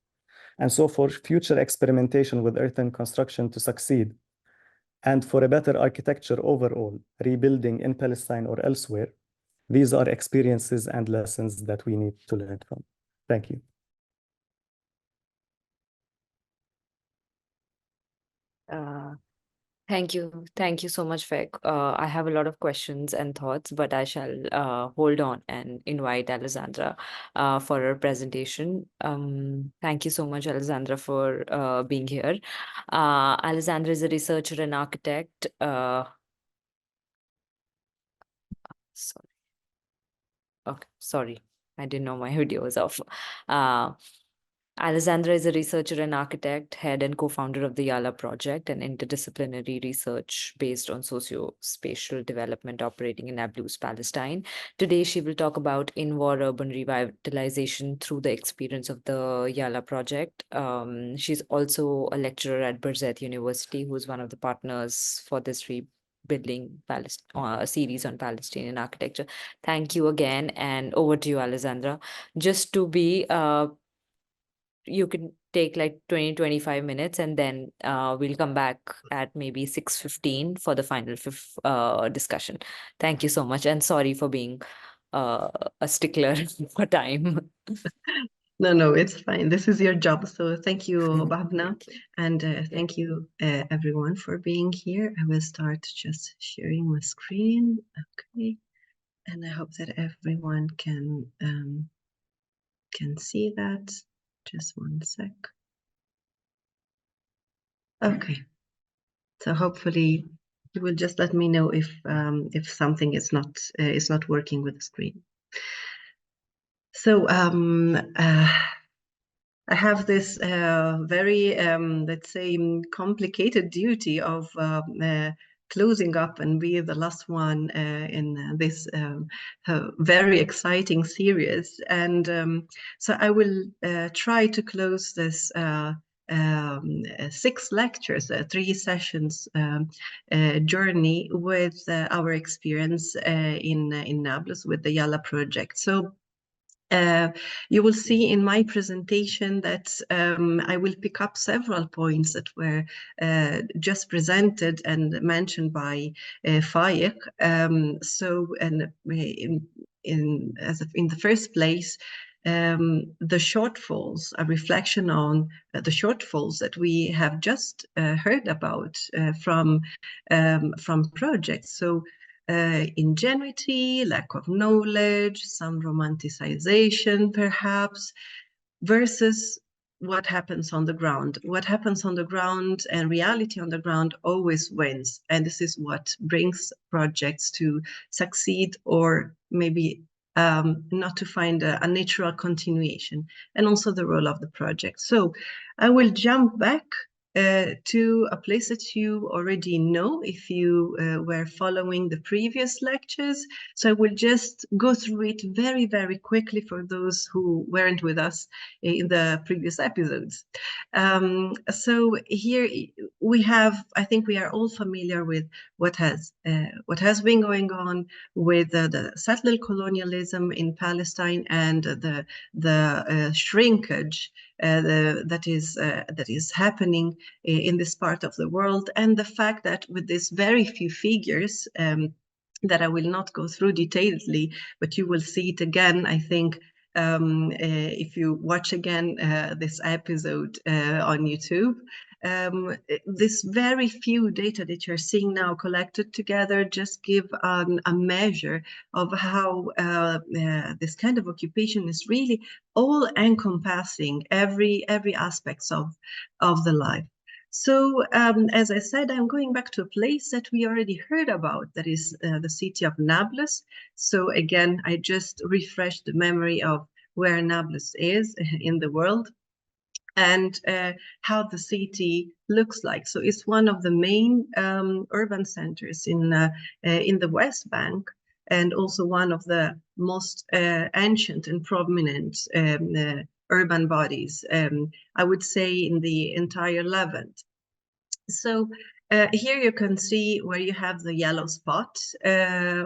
And so for future experimentation with earth and construction to succeed, and for a better architecture overall, rebuilding in Palestine or elsewhere, these are experiences and lessons that we need to learn from. Thank you. Thank you. Thank you so much, Fek. I have a lot of questions and thoughts, but I shall hold on and invite Alessandra for her presentation. Thank you so much, Alessandra, for being here. Alessandra is a researcher and architect. Sorry. Okay, sorry. I didn't know my video was off. Alessandra is a researcher and architect, head and co-founder of the Yala project, an interdisciplinary research based on socio-spatial development operating in Nablus, Palestine. Today, she will talk about in-war urban revitalization through the experience of the Yala project. She's also a lecturer at Birzeit University, who's one of the partners for this rebuilding series on Palestinian architecture. Thank you again, and over to you, Alessandra. Just to be you can take like 20-25 minutes, and then we'll come back at maybe 6:15 for the final discussion. Thank you so much, and sorry for being a stickler for time. No, it's fine. This is your job. So thank you, Bhavna, and thank you everyone for being here. I will start just sharing my screen. Okay, and I hope that everyone can see that. Just 1 sec. Okay, so hopefully you will just let me know if something is not working with the screen. So I have this very let's say complicated duty of closing up and be the last one in this very exciting series. And so I will try to close this 6 lectures, 3 sessions journey with our experience in Nablus with the Yala project. So you will see in my presentation that I will pick up several points that were just presented and mentioned by Fayek. So, and in the first place, the shortfalls, a reflection on the shortfalls that we have just heard about from projects. So ingenuity, lack of knowledge, some romanticization perhaps, versus what happens on the ground. What happens on the ground and reality on the ground always wins. And this is what brings projects to succeed, or maybe not to find a natural continuation, and also the role of the project. So I will jump back to a place that you already know if you were following the previous lectures. So I will just go through it very, very quickly for those who weren't with us in the previous episodes. So here we have, I think we are all familiar with what has been going on with the settler colonialism in Palestine and the shrinkage that is happening in this part of the world, and the fact that with this very few figures that I will not go through detailedly, but you will see it again, I think, if you watch again this episode on YouTube. This very few data that you're seeing now collected together just give a measure of how this kind of occupation is really all encompassing every aspects of the life. So as I said, I'm going back to a place that we already heard about, that is the city of Nablus. So again, I just refreshed the memory of where Nablus is in the world and how the city looks like. So it's one of the main urban centers in the West Bank, and also one of the most ancient and prominent urban bodies, I would say, in the entire Levant. So here you can see where you have the yellow spot,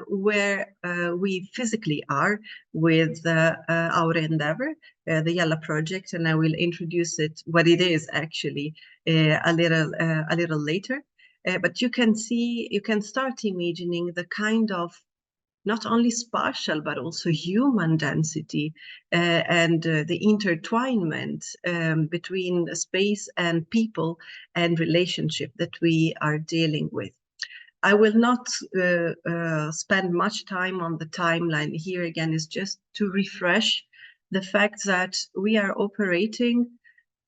where we physically are with our endeavor, the Yalla project, and I will introduce it, what it is actually, a little later. But you can see, you can start imagining the kind of not only spatial, but also human density and the intertwinement between space and people and relationship that we are dealing with. I will not spend much time on the timeline. Here again is just to refresh the fact that we are operating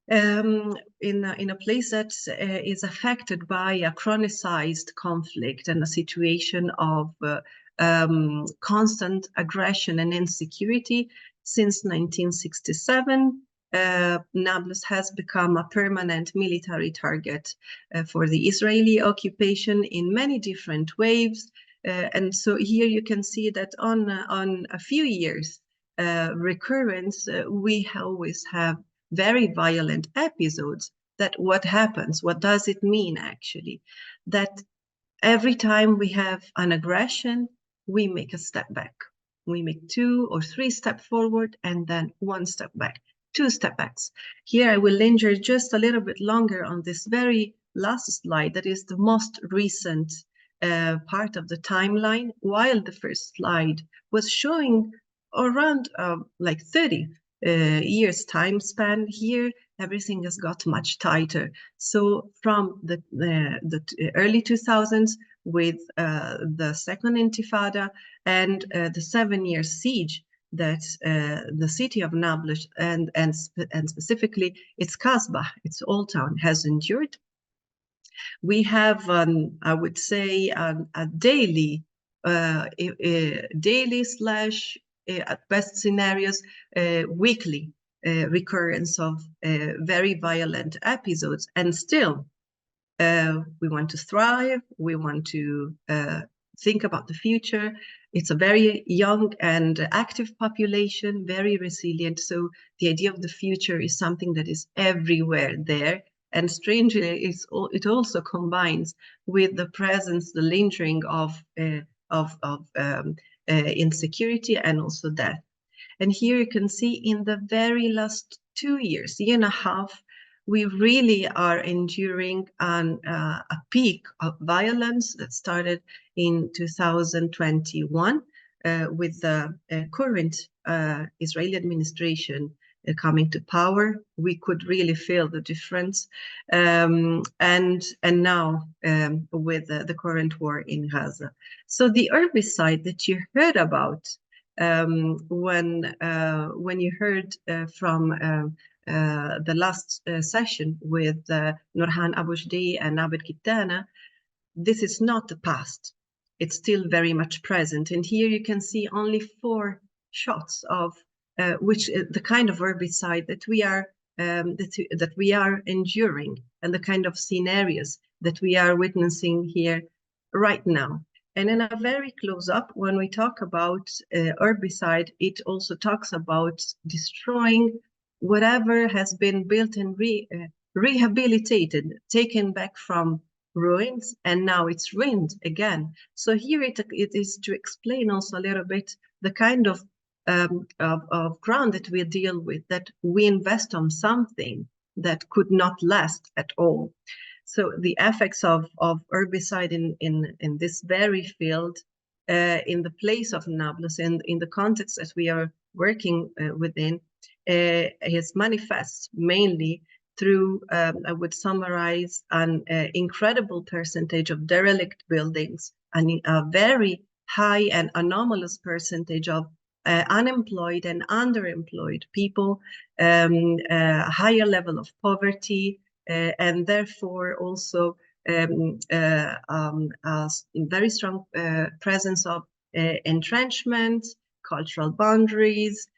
in a place that is affected by a chronicized conflict and a situation of constant aggression and insecurity. Since 1967, Nablus has become a permanent military target for the Israeli occupation in many different waves. And so here you can see that on a few years recurrence, we always have very violent episodes. That what happens, what does it mean actually? That every time we have an aggression, we make a step back. We make 2 or 3 steps forward and then 1 step back, 2 step backs. Here I will linger just a little bit longer on this very last slide, that is the most recent part of the timeline, while the first slide was showing around like 30 years time span. Here everything has got much tighter. So from the early 2000s with the second intifada and the 7-year siege that the city of Nablus and specifically its Kasbah, its old town, has endured, we have, I would say, a daily slash, at best scenarios, weekly recurrence of very violent episodes. And still, we want to thrive, we want to think about the future. It's a very young and active population, very resilient. So the idea of the future is something that is everywhere there. And strangely, it also combines with the presence, the lingering of insecurity and also death. And here you can see in the very last 2 years, year and a half, we really are enduring a peak of violence that started in 2021 with the current Israeli administration coming to power. We could really feel the difference. And now with the current war in Gaza. So the herbicide that you heard about when you heard from the last session with Nurhan Abushdi and Abed Kitana, this is not the past. It's still very much present. And here you can see only 4 shots of which the kind of herbicide that we are that we are enduring and the kind of scenarios that we are witnessing here right now. And in a very close up, when we talk about herbicide, it also talks about destroying whatever has been built and rehabilitated, taken back from ruins, and now it's ruined again. So here it is to explain also a little bit the kind of ground that we deal with, that we invest on something that could not last at all. So the effects of herbicide in this very field, in the place of Nablus, and in the context that we are working within, is manifests mainly through, I would summarize, an incredible percentage of derelict buildings, and a very high and anomalous percentage of unemployed and underemployed people, a higher level of poverty, and therefore also a very strong presence of entrenchment, cultural boundaries,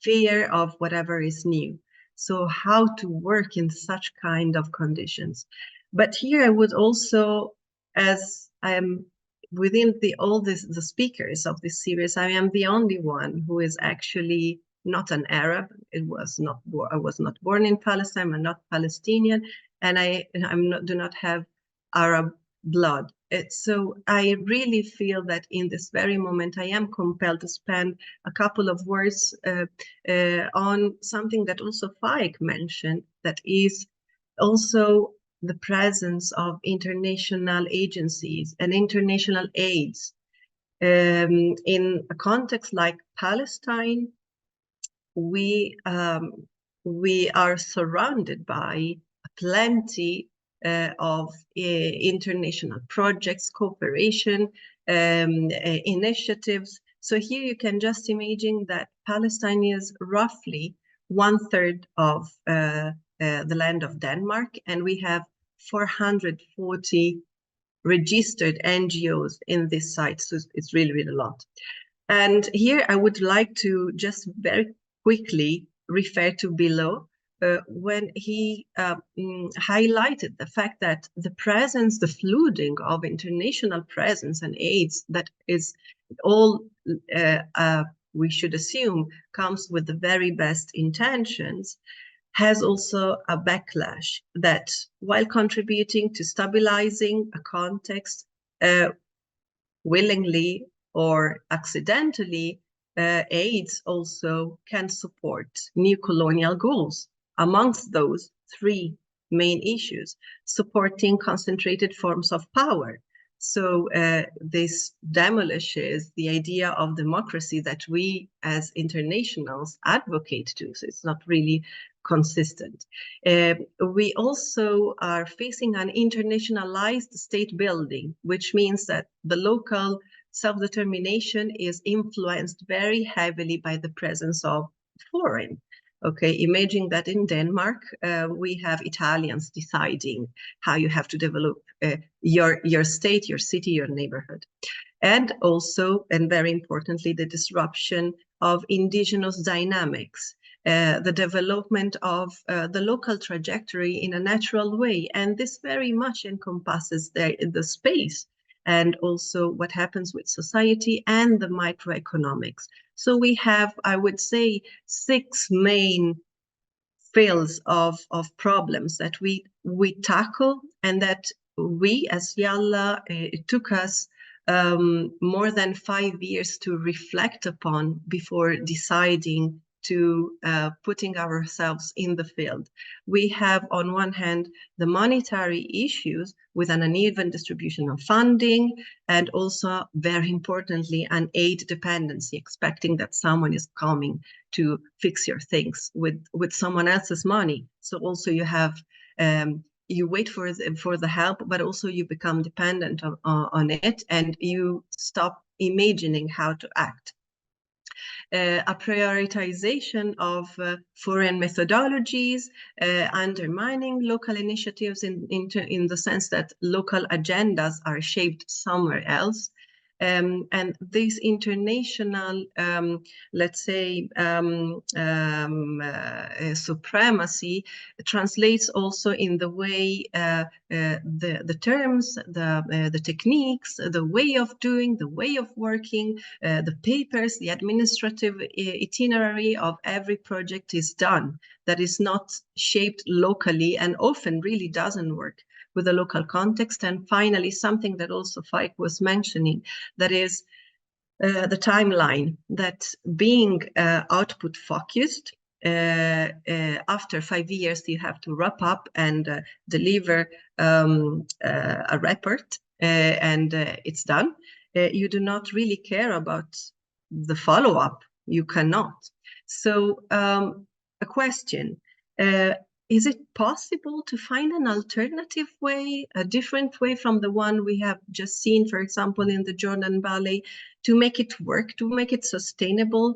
fear of whatever is new. So how to work in such kind of conditions. But here I would also, as I am within the speakers of this series, I am the only one who is actually not an Arab. I was not born in Palestine. I'm not Palestinian, and do not have Arab blood. So I really feel that in this very moment, I am compelled to spend a couple of words on something that also Faik mentioned, that is also the presence of international agencies and international aids. In a context like Palestine, we are surrounded by plenty of international projects, cooperation, initiatives. So here you can just imagine that Palestine is roughly 1/3 of the land of Denmark, and we have 440 registered NGOs in this site. So it's really, really a lot. And here I would like to just very quickly refer to below, when he highlighted the fact that the presence, the flooding of international presence and aids, that is all, we should assume, comes with the very best intentions, has also a backlash that, while contributing to stabilizing a context, willingly or accidentally, aids also can support new colonial goals. Amongst those, 3 main issues: supporting concentrated forms of power. So this demolishes the idea of democracy that we as internationals advocate to. So it's not really consistent. We also are facing an internationalized state building, which means that the local self-determination is influenced very heavily by the presence of foreign. Okay, imagine that in Denmark, we have Italians deciding how you have to develop your state, your city, your neighborhood. And also, and very importantly, the disruption of indigenous dynamics, the development of the local trajectory in a natural way. And this very much encompasses the space, and also what happens with society and the microeconomics. So we have, I would say, 6 main fields of problems that we tackle, and that we as Yalla, it took us more than 5 years to reflect upon before deciding to putting ourselves in the field. We have, on one hand, the monetary issues with an uneven distribution of funding, and also, very importantly, an aid dependency, expecting that someone is coming to fix your things with someone else's money. So also you have, you wait for the help, but also you become dependent on it, and you stop imagining how to act. A prioritization of foreign methodologies, undermining local initiatives in the sense that local agendas are shaped somewhere else. And this international, let's say, supremacy translates also in the way the terms, the techniques, the way of doing, the way of working, the papers, the administrative itinerary of every project is done. That is not shaped locally and often really doesn't work with the local context. And finally, something that also Faik was mentioning, that is the timeline, that being output focused, after 5 years, you have to wrap up and deliver a report and it's done. You do not really care about the follow-up. You cannot. So a question, is it possible to find an alternative way, a different way from the one we have just seen, for example, in the Jordan Valley, to make it work, to make it sustainable,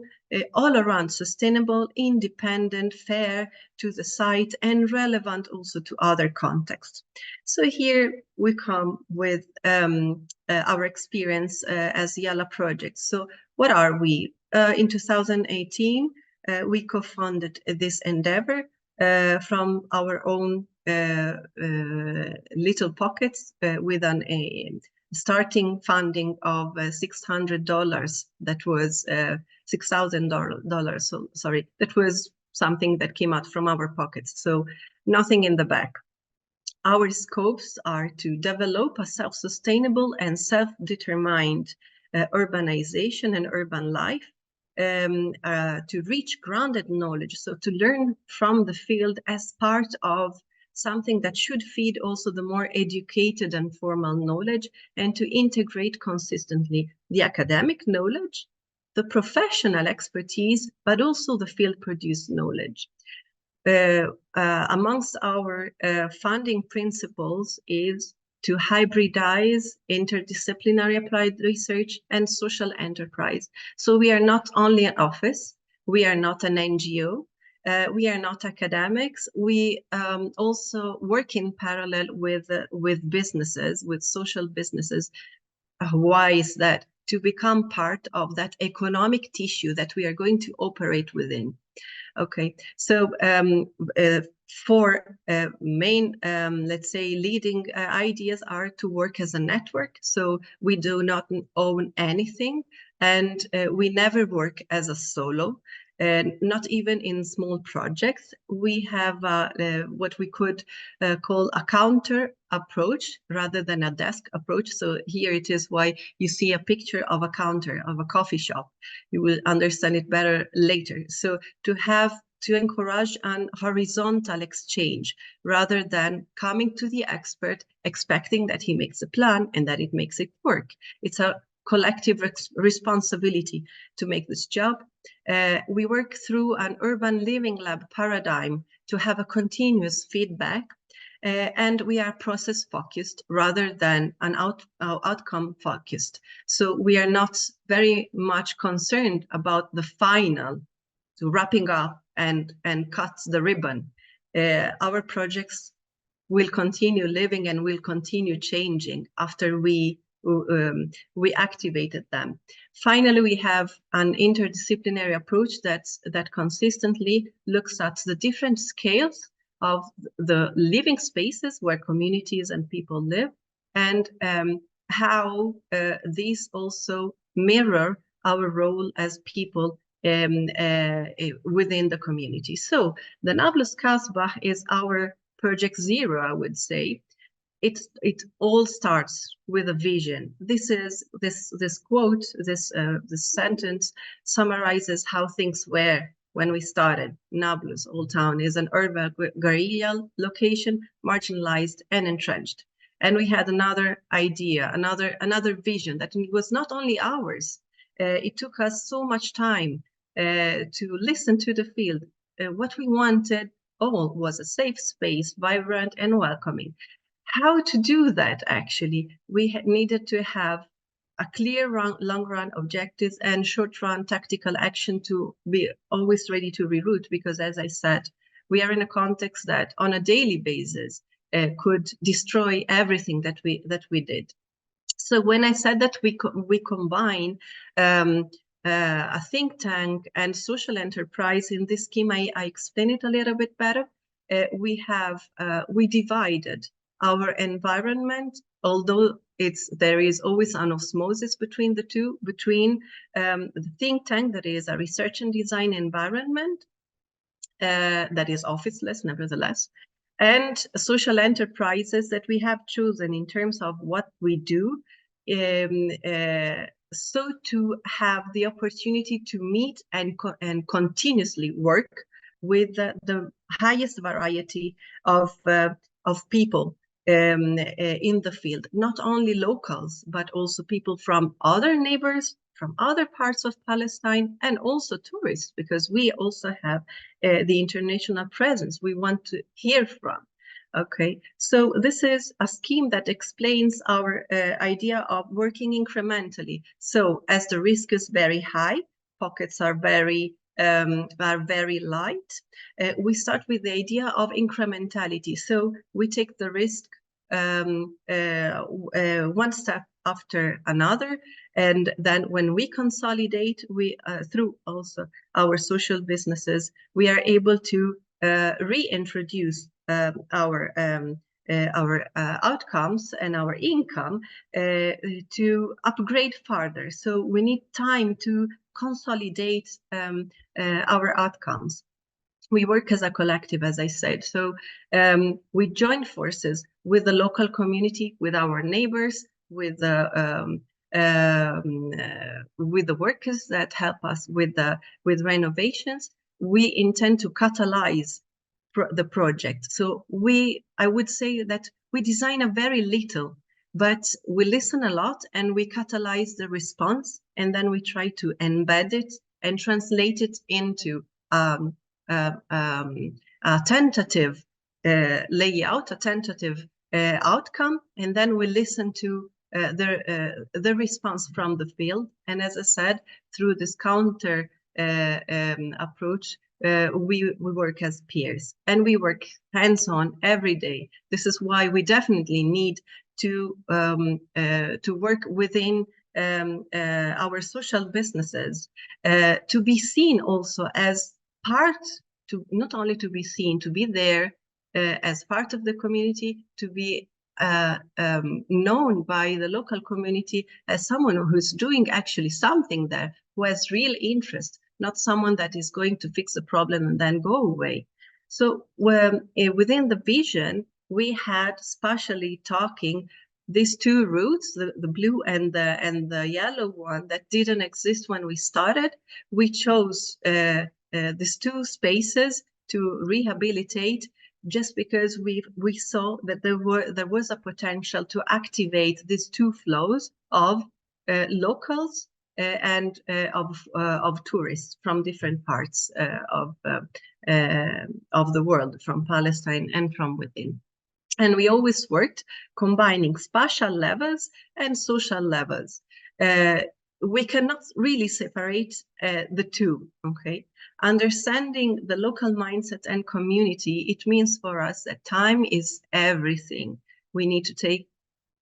all around sustainable, independent, fair to the site, and relevant also to other contexts? So here we come with our experience as Yalla Project. So what are we? In 2018, we co-funded this endeavor from our own little pockets with a starting funding of $600. That was $6,000. So sorry, that was something that came out from our pockets. So nothing in the back. Our scopes are to develop a self-sustainable and self-determined urbanization and urban life, to reach grounded knowledge, so to learn from the field as part of something that should feed also the more educated and formal knowledge, and to integrate consistently the academic knowledge, the professional expertise, but also the field-produced knowledge. Amongst our funding principles is to hybridize interdisciplinary applied research and social enterprise. So we are not only an office, we are not an NGO, we are not academics, we also work in parallel with businesses, with social businesses. Why is that? To become part of that economic tissue that we are going to operate within. Okay, so four main, let's say, leading ideas are to work as a network. So we do not own anything, and we never work as a solo. Not even in small projects. We have what we could call a counter approach rather than a desk approach. So here it is why you see a picture of a counter of a coffee shop. You will understand it better later. So to encourage an horizontal exchange rather than coming to the expert expecting that he makes a plan and that it makes it work. It's a collective responsibility to make this job. We work through an urban living lab paradigm to have a continuous feedback, and we are process focused rather than an outcome focused. So we are not very much concerned about the final, so wrapping up and cut the ribbon. Our projects will continue living and will continue changing after we activated them. Finally, we have an interdisciplinary approach that consistently looks at the different scales of the living spaces where communities and people live, and how these also mirror our role as people within the community. So the Nablus Kasbah is our project zero, I would say. It all starts with a vision. This quote, this sentence summarizes how things were when we started. Nablus, Old Town, is an urban guerrilla location, marginalized and entrenched. And we had another idea, another vision that was not only ours. It took us so much time to listen to the field. What we wanted all was a safe space, vibrant and welcoming. How to do that, actually? We needed to have a clear long-run objectives and short-run tactical action to be always ready to reroute, because as I said, we are in a context that on a daily basis could destroy everything that we did. So when I said that we combine a think tank and social enterprise in this scheme, I explain it a little bit better. We divided our environment, although there is always an osmosis between the two, between the think tank, that is a research and design environment that is officeless nevertheless, and social enterprises that we have chosen in terms of what we do, so to have the opportunity to meet and continuously work with the highest variety of people in the field, not only locals, but also people from other neighbors, from other parts of Palestine, and also tourists, because we also have the international presence we want to hear from. Okay, so this is a scheme that explains our idea of working incrementally. So as the risk is very high, pockets are very light, we start with the idea of incrementality. So we take the risk one step after another, and then when we consolidate, we through also our social businesses, we are able to reintroduce our outcomes and our income to upgrade further. So we need time to consolidate our outcomes. We work as a collective, as I said. So we join forces with the local community, with our neighbors, with the workers that help us with renovations. We intend to catalyze the project. So I would say that we design a very little, but we listen a lot and we catalyze the response, and then we try to embed it and translate it into a tentative layout, a tentative outcome, and then we listen to the response from the field. And as I said, through this counter approach, we work as peers, and we work hands-on every day. This is why we definitely need to work within our social businesses, to be seen also as part, not only to be seen, to be there as part of the community, to be known by the local community as someone who's doing actually something there, who has real interest, not someone that is going to fix a problem and then go away. So within the vision, we had spatially talking these two routes, the blue and the yellow one, that didn't exist when we started. We chose these two spaces to rehabilitate just because we saw that there was a potential to activate these two flows of locals and of tourists from different parts of the world, from Palestine and from within. And we always worked combining spatial levels and social levels. We cannot really separate the two, okay? Understanding the local mindset and community, it means for us that time is everything. We need to take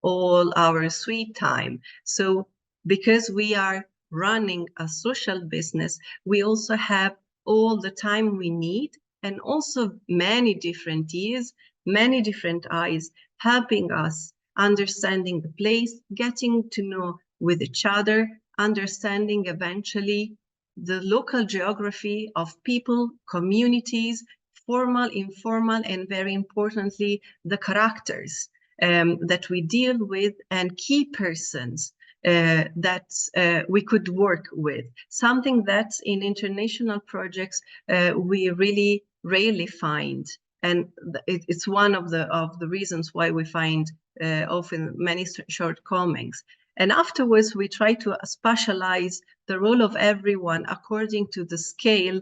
all our sweet time. So because we are running a social business, we also have all the time we need, and also many different ears, many different eyes helping us understanding the place, getting to know with each other, understanding eventually the local geography of people, communities, formal, informal, and very importantly, the characters that we deal with, and key persons that we could work with. Something that in international projects we really rarely find. And it's one of the reasons why we find often many shortcomings. And afterwards, we try to spatialize the role of everyone according to the scale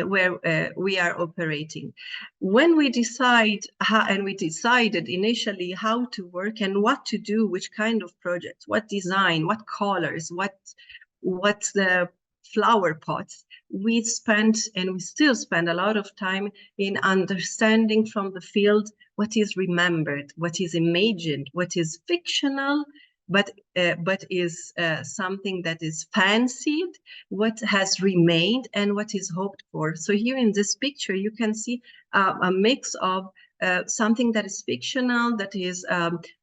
where we are operating. When we decide and we decided initially how to work and what to do, which kind of projects, what design, what colors, what the flower pots, we spent and we still spend a lot of time in understanding from the field what is remembered, what is imagined, what is fictional, but is something that is fancied, what has remained, and what is hoped for. So here in this picture, you can see a mix of something that is fictional, that is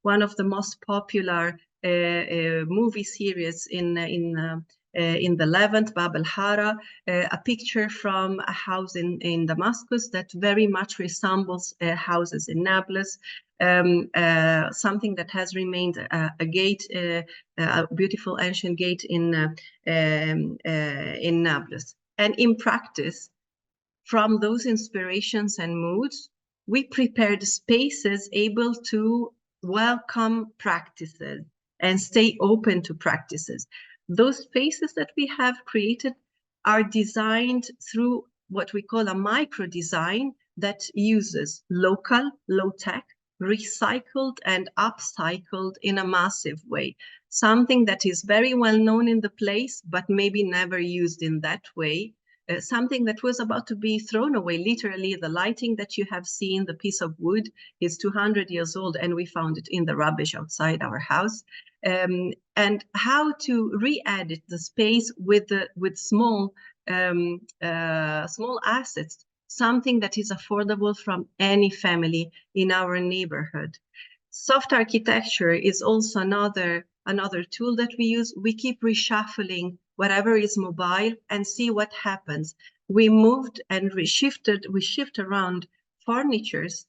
one of the most popular movie series in the Levant, Bab el-Hara, a picture from a house in Damascus that very much resembles houses in Nablus, something that has remained a gate, a beautiful ancient gate in Nablus. And in practice, from those inspirations and moods, we prepared spaces able to welcome practices and stay open to practices. Those spaces that we have created are designed through what we call a micro design that uses local, low-tech, recycled and upcycled in a massive way. Something that is very well known in the place, but maybe never used in that way. Something that was about to be thrown away. Literally, the lighting that you have seen, the piece of wood, is 200 years old, and we found it in the rubbish outside our house. And how to re-edit the space with small assets, something that is affordable from any family in our neighborhood. Soft architecture is also another tool that we use. We keep reshuffling whatever is mobile and see what happens. We moved and we shift around furnitures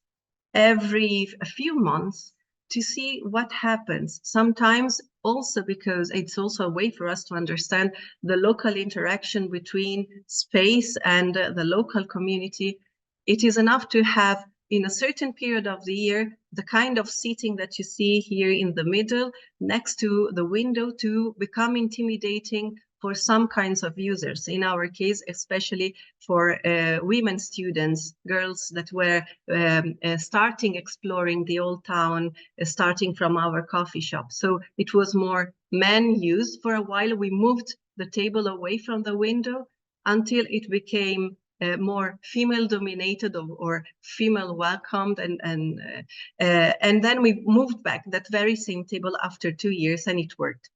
every few months to see what happens. Sometimes also because it's also a way for us to understand the local interaction between space and the local community. It is enough to have, in a certain period of the year, the kind of seating that you see here in the middle next to the window to become intimidating for some kinds of users. In our case, especially for women students, girls that were starting exploring the old town, starting from our coffee shop. So it was more men used. For a while, we moved the table away from the window until it became more female dominated or female welcomed, and then we moved back that very same table after 2 years, and it worked.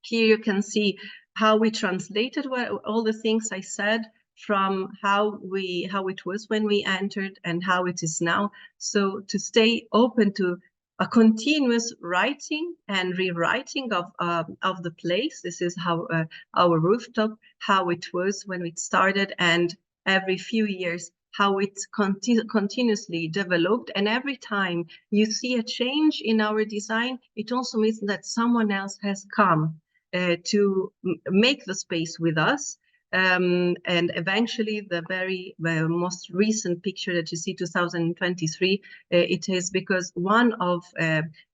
Here you can see how we translated all the things I said from how it was when we entered and how it is now. So to stay open to a continuous writing and rewriting of the place. This is how our rooftop, how it was when it started, and every few years how it continuously developed. And every time you see a change in our design, it also means that someone else has come to make the space with us. And eventually the very most recent picture that you see, 2023, it is because one of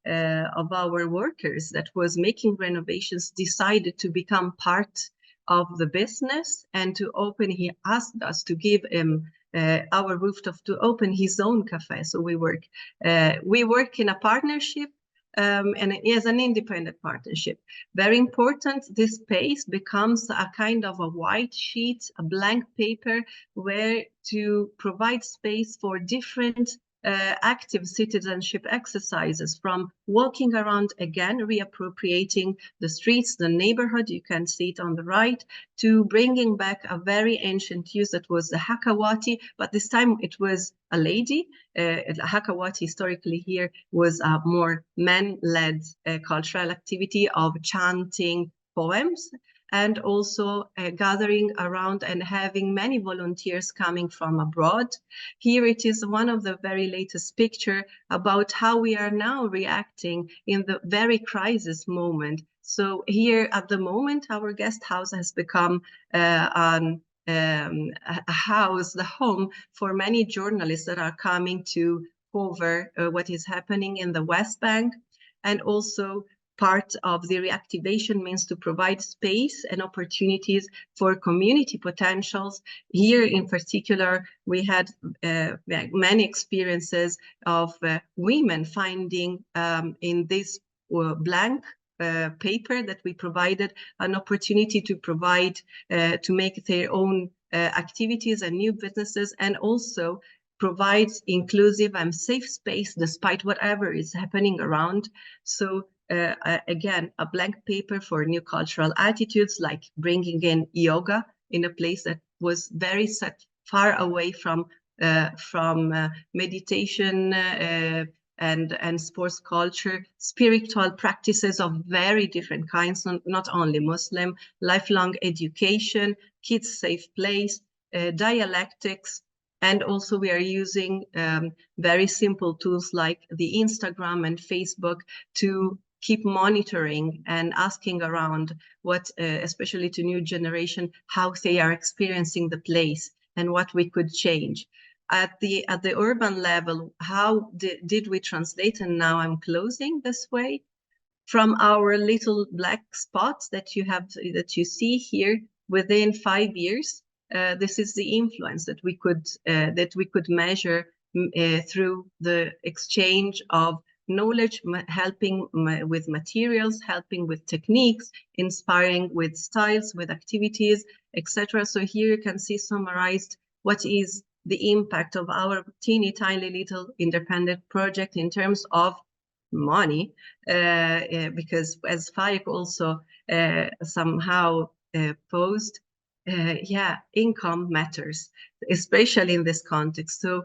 our workers that was making renovations decided to become part of the business and to open. He asked us to give him our rooftop to open his own cafe. So we work in a partnership. And it is an independent partnership. Very important, this space becomes a kind of a white sheet, a blank paper, where to provide space for different active citizenship exercises, from walking around, again, reappropriating the streets, the neighborhood, you can see it on the right, to bringing back a very ancient use that was the Hakawati, but this time it was a lady. Hakawati historically here was a more men-led cultural activity of chanting poems, and also gathering around and having many volunteers coming from abroad. Here it is one of the very latest picture about how we are now reacting in the very crisis moment. So here at the moment, our guest house has become a house, the home for many journalists that are coming to cover what is happening in the West Bank. And also part of the reactivation means to provide space and opportunities for community potentials. Here in particular, we had many experiences of women finding in this blank paper that we provided an opportunity to provide, to make their own activities and new businesses, and also provides inclusive and safe space despite whatever is happening around. So again, a blank paper for new cultural attitudes, like bringing in yoga in a place that was very far away from meditation and sports culture, spiritual practices of very different kinds, not only Muslim, lifelong education, kids' safe place, dialectics, and also we are using very simple tools like the Instagram and Facebook to keep monitoring and asking around what, especially to new generation, how they are experiencing the place and what we could change. At the urban level, how did we translate? And now I'm closing this way. From our little black spots that you see here, within 5 years, this is the influence that we could measure through the exchange of knowledge, helping with materials, helping with techniques, inspiring with styles, with activities, etc. So here you can see summarized what is the impact of our teeny tiny little independent project in terms of money, because as Faik also somehow posed, income matters, especially in this context. So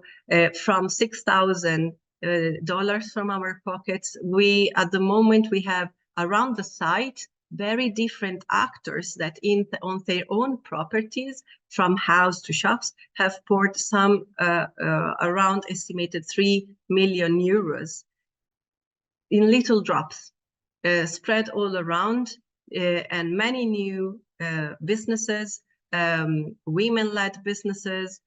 from $6,000 from our pockets, at the moment we have around the site very different actors that on their own properties, from house to shops, have poured some around estimated 3 million euros in little drops, spread all around, and many new businesses, women-led businesses,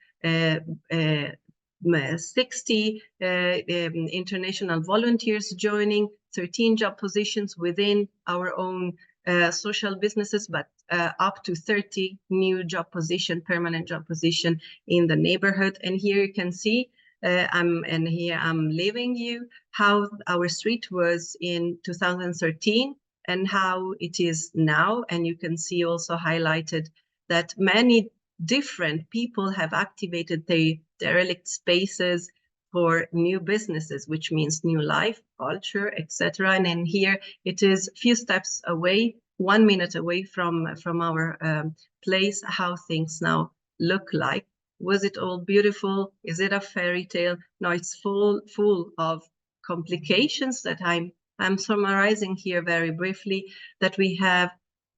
60 international volunteers joining, 13 job positions within our own social businesses, but up to 30 new job position, permanent job position in the neighborhood. And here you can see, I'm leaving you how our street was in 2013 and how it is now. And you can see also highlighted that many different people have activated their derelict spaces for new businesses, which means new life, culture, etc. And then here it is a few steps away, 1 minute away from our place, how things now look like. Was it all beautiful? Is it a fairy tale? No, it's full of complications that I'm summarizing here very briefly, that we have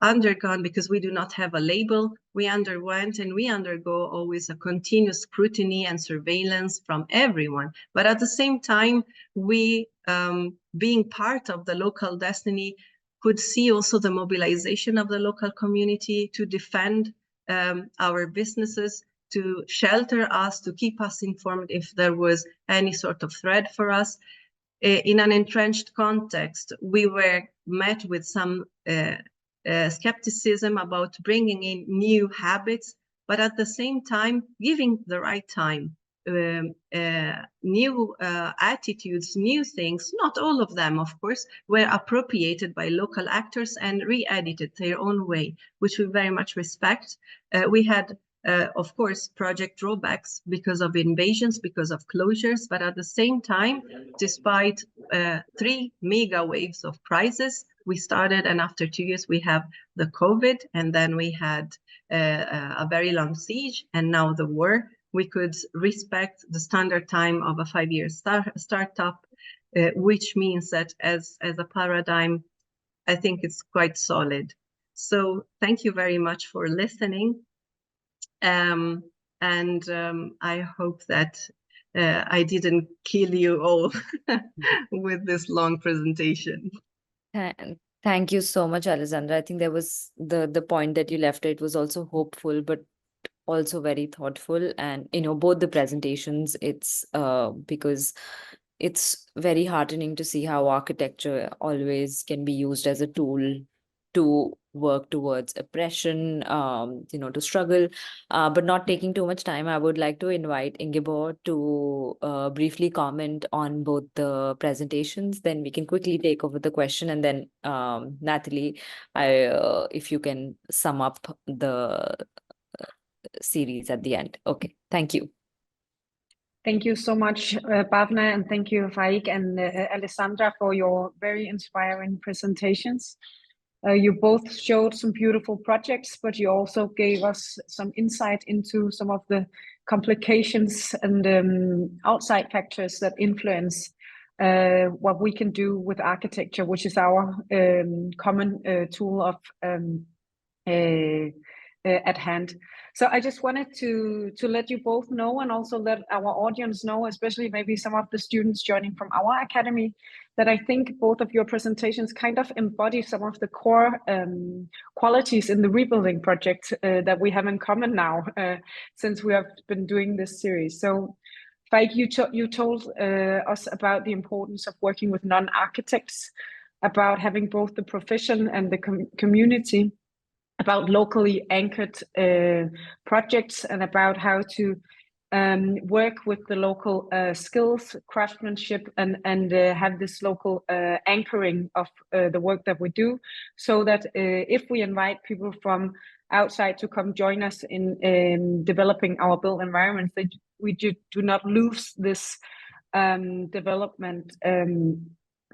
undergone because we do not have a label. We underwent and we undergo always a continuous scrutiny and surveillance from everyone. But at the same time, we, being part of the local destiny, could see also the mobilization of the local community to defend our businesses, to shelter us, to keep us informed if there was any sort of threat for us. In an entrenched context, we were met with some skepticism about bringing in new habits, but at the same time, giving the right time, new attitudes, new things, not all of them, of course, were appropriated by local actors and re-edited their own way, which we very much respect. We had of course, project drawbacks because of invasions, because of closures, but at the same time, despite 3 mega waves of crisis, we started, and after 2 years, we have the COVID, and then we had a very long siege, and now the war. We could respect the standard time of a 5-year startup, which means that as a paradigm, I think it's quite solid. So thank you very much for listening. I hope that I didn't kill you all with this long presentation. Thank you so much, Alessandra. I think there was the point that you left, it was also hopeful, but also very thoughtful. And, both the presentations, it's because it's very heartening to see how architecture always can be used as a tool to work towards oppression, to struggle, but not taking too much time. I would like to invite Ingeborg to briefly comment on both the presentations. Then we can quickly take over the question, and then Natalie, if you can sum up the series at the end. Okay, thank you. Thank you so much, Bhavna, and thank you, Faik and Alessandra, for your very inspiring presentations. You both showed some beautiful projects, but you also gave us some insight into some of the complications and outside factors that influence what we can do with architecture, which is our common tool of at hand. So I just wanted to let you both know, and also let our audience know, especially maybe some of the students joining from our academy, that I think both of your presentations kind of embody some of the core qualities in the rebuilding project that we have in common now, since we have been doing this series. So Faik, you told us about the importance of working with non-architects, about having both the profession and the community, about locally anchored projects, and about how to work with the local skills, craftsmanship, and have this local anchoring of the work that we do, so that if we invite people from outside to come join us in developing our built environments, that we do not lose this development,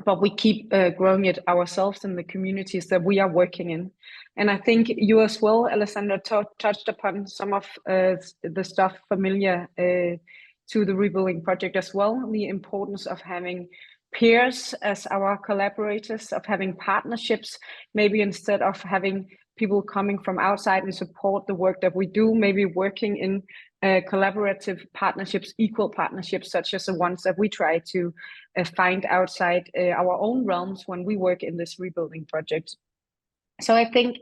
but we keep growing it ourselves in the communities that we are working in. And I think you as well, Alessandra, touched upon some of the stuff familiar to the rebuilding project as well, the importance of having peers as our collaborators, of having partnerships, maybe instead of having people coming from outside and support the work that we do, maybe working in collaborative partnerships, equal partnerships, such as the ones that we try to find outside our own realms when we work in this rebuilding project. So I think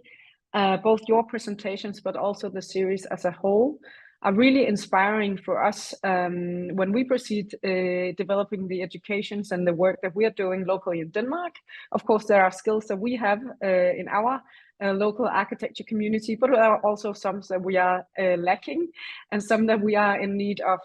both your presentations, but also the series as a whole, are really inspiring for us when we proceed developing the educations and the work that we are doing locally in Denmark. Of course, there are skills that we have in our local architecture community, but there are also some that we are lacking, and some that we are in need of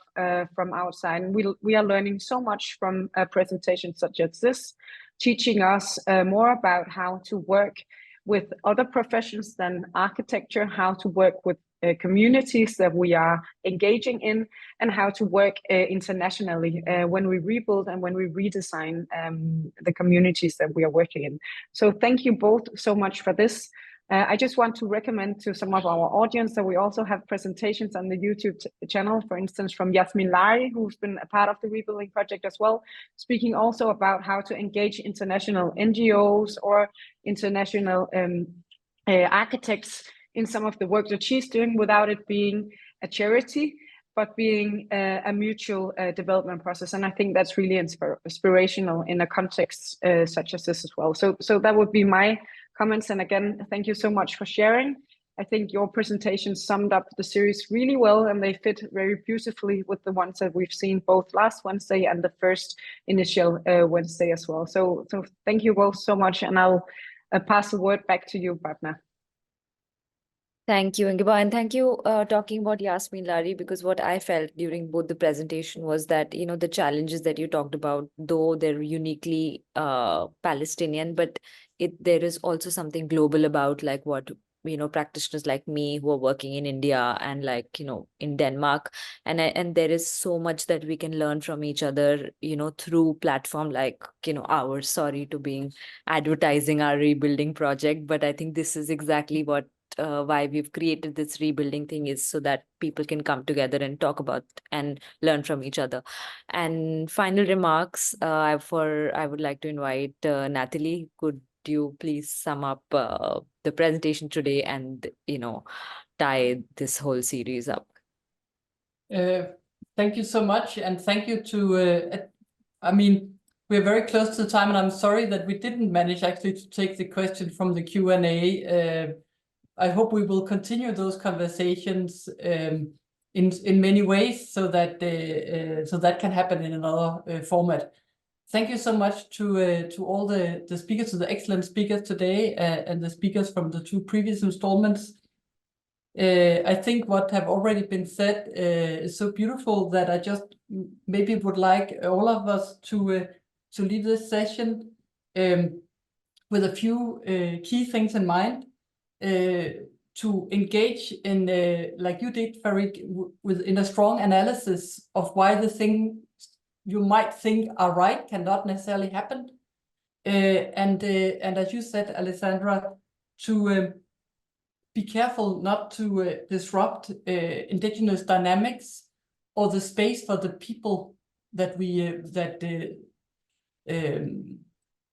from outside. And we are learning so much from presentations such as this, teaching us more about how to work with other professions than architecture, how to work with communities that we are engaging in, and how to work internationally when we rebuild and when we redesign the communities that we are working in. So thank you both so much for this. I just want to recommend to some of our audience that we also have presentations on the YouTube channel, for instance, from Yasmin Lari, who's been a part of the rebuilding project as well, speaking also about how to engage international NGOs or international architects in some of the work that she's doing, without it being a charity, but being a mutual development process. And I think that's really inspirational in a context such as this as well. So that would be my comments. And again, thank you so much for sharing. I think your presentation summed up the series really well, and they fit very beautifully with the ones that we've seen both last Wednesday and the first initial Wednesday as well. So thank you both so much, and I'll pass the word back to you, Bhavna. Thank you, Ingeborg, and thank you talking about Yasmin Lari, because what I felt during both the presentation was that, you know, the challenges that you talked about, though they're uniquely Palestinian, but there is also something global about, like, what, you know, practitioners like me who are working in India and, like, you know, in Denmark, and there is so much that we can learn from each other, you know, through platform like, you know, ours. Sorry to being advertising our rebuilding project, but I think this is exactly what why we've created this rebuilding thing, is so that people can come together and talk about and learn from each other. And final remarks, I would like to invite Natalie. Could you please sum up the presentation today and, you know, tie this whole series up? Thank you so much, and thank you to, I mean, we're very close to the time, and I'm sorry that we didn't manage actually to take the question from the Q&A. I hope we will continue those conversations in many ways, so that can happen in another format. Thank you so much to all the speakers, to the excellent speakers today, and the speakers from the two previous installments. I think what have already been said is so beautiful that I just maybe would like all of us to leave this session with a few key things in mind. to engage in, like you did, Farid, in a strong analysis of why the thing you might think are right cannot necessarily happen. And as you said, Alessandra, to be careful not to disrupt indigenous dynamics or the space for the people that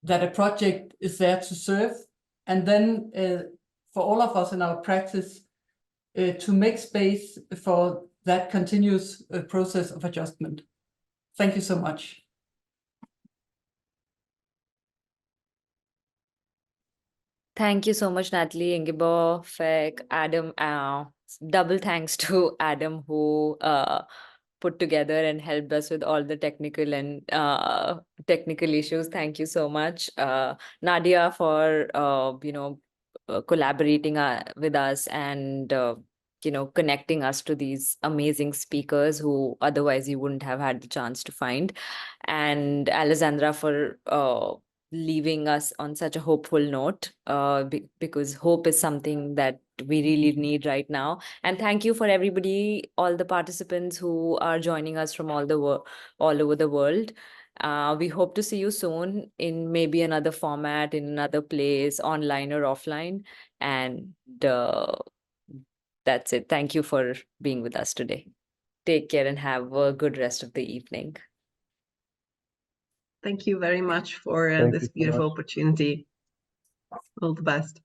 that a project is there to serve. And then for all of us in our practice, to make space for that continuous process of adjustment. Thank you so much. Thank you so much, Natalie, Ingeborg, Fek, Adam. Double thanks to Adam, who put together and helped us with all the technical and technical issues. Thank you so much, Nadia, for collaborating with us and connecting us to these amazing speakers who otherwise you wouldn't have had the chance to find, and Alessandra for leaving us on such a hopeful note, because hope is something that we really need right now. And thank you for everybody, all the participants who are joining us from all over the world. We hope to see you soon in maybe another format, in another place, online or offline. And that's it. Thank you for being with us today. Take care and have a good rest of the evening. Thank you very much for Thank this you so beautiful much. opportunity. All the best.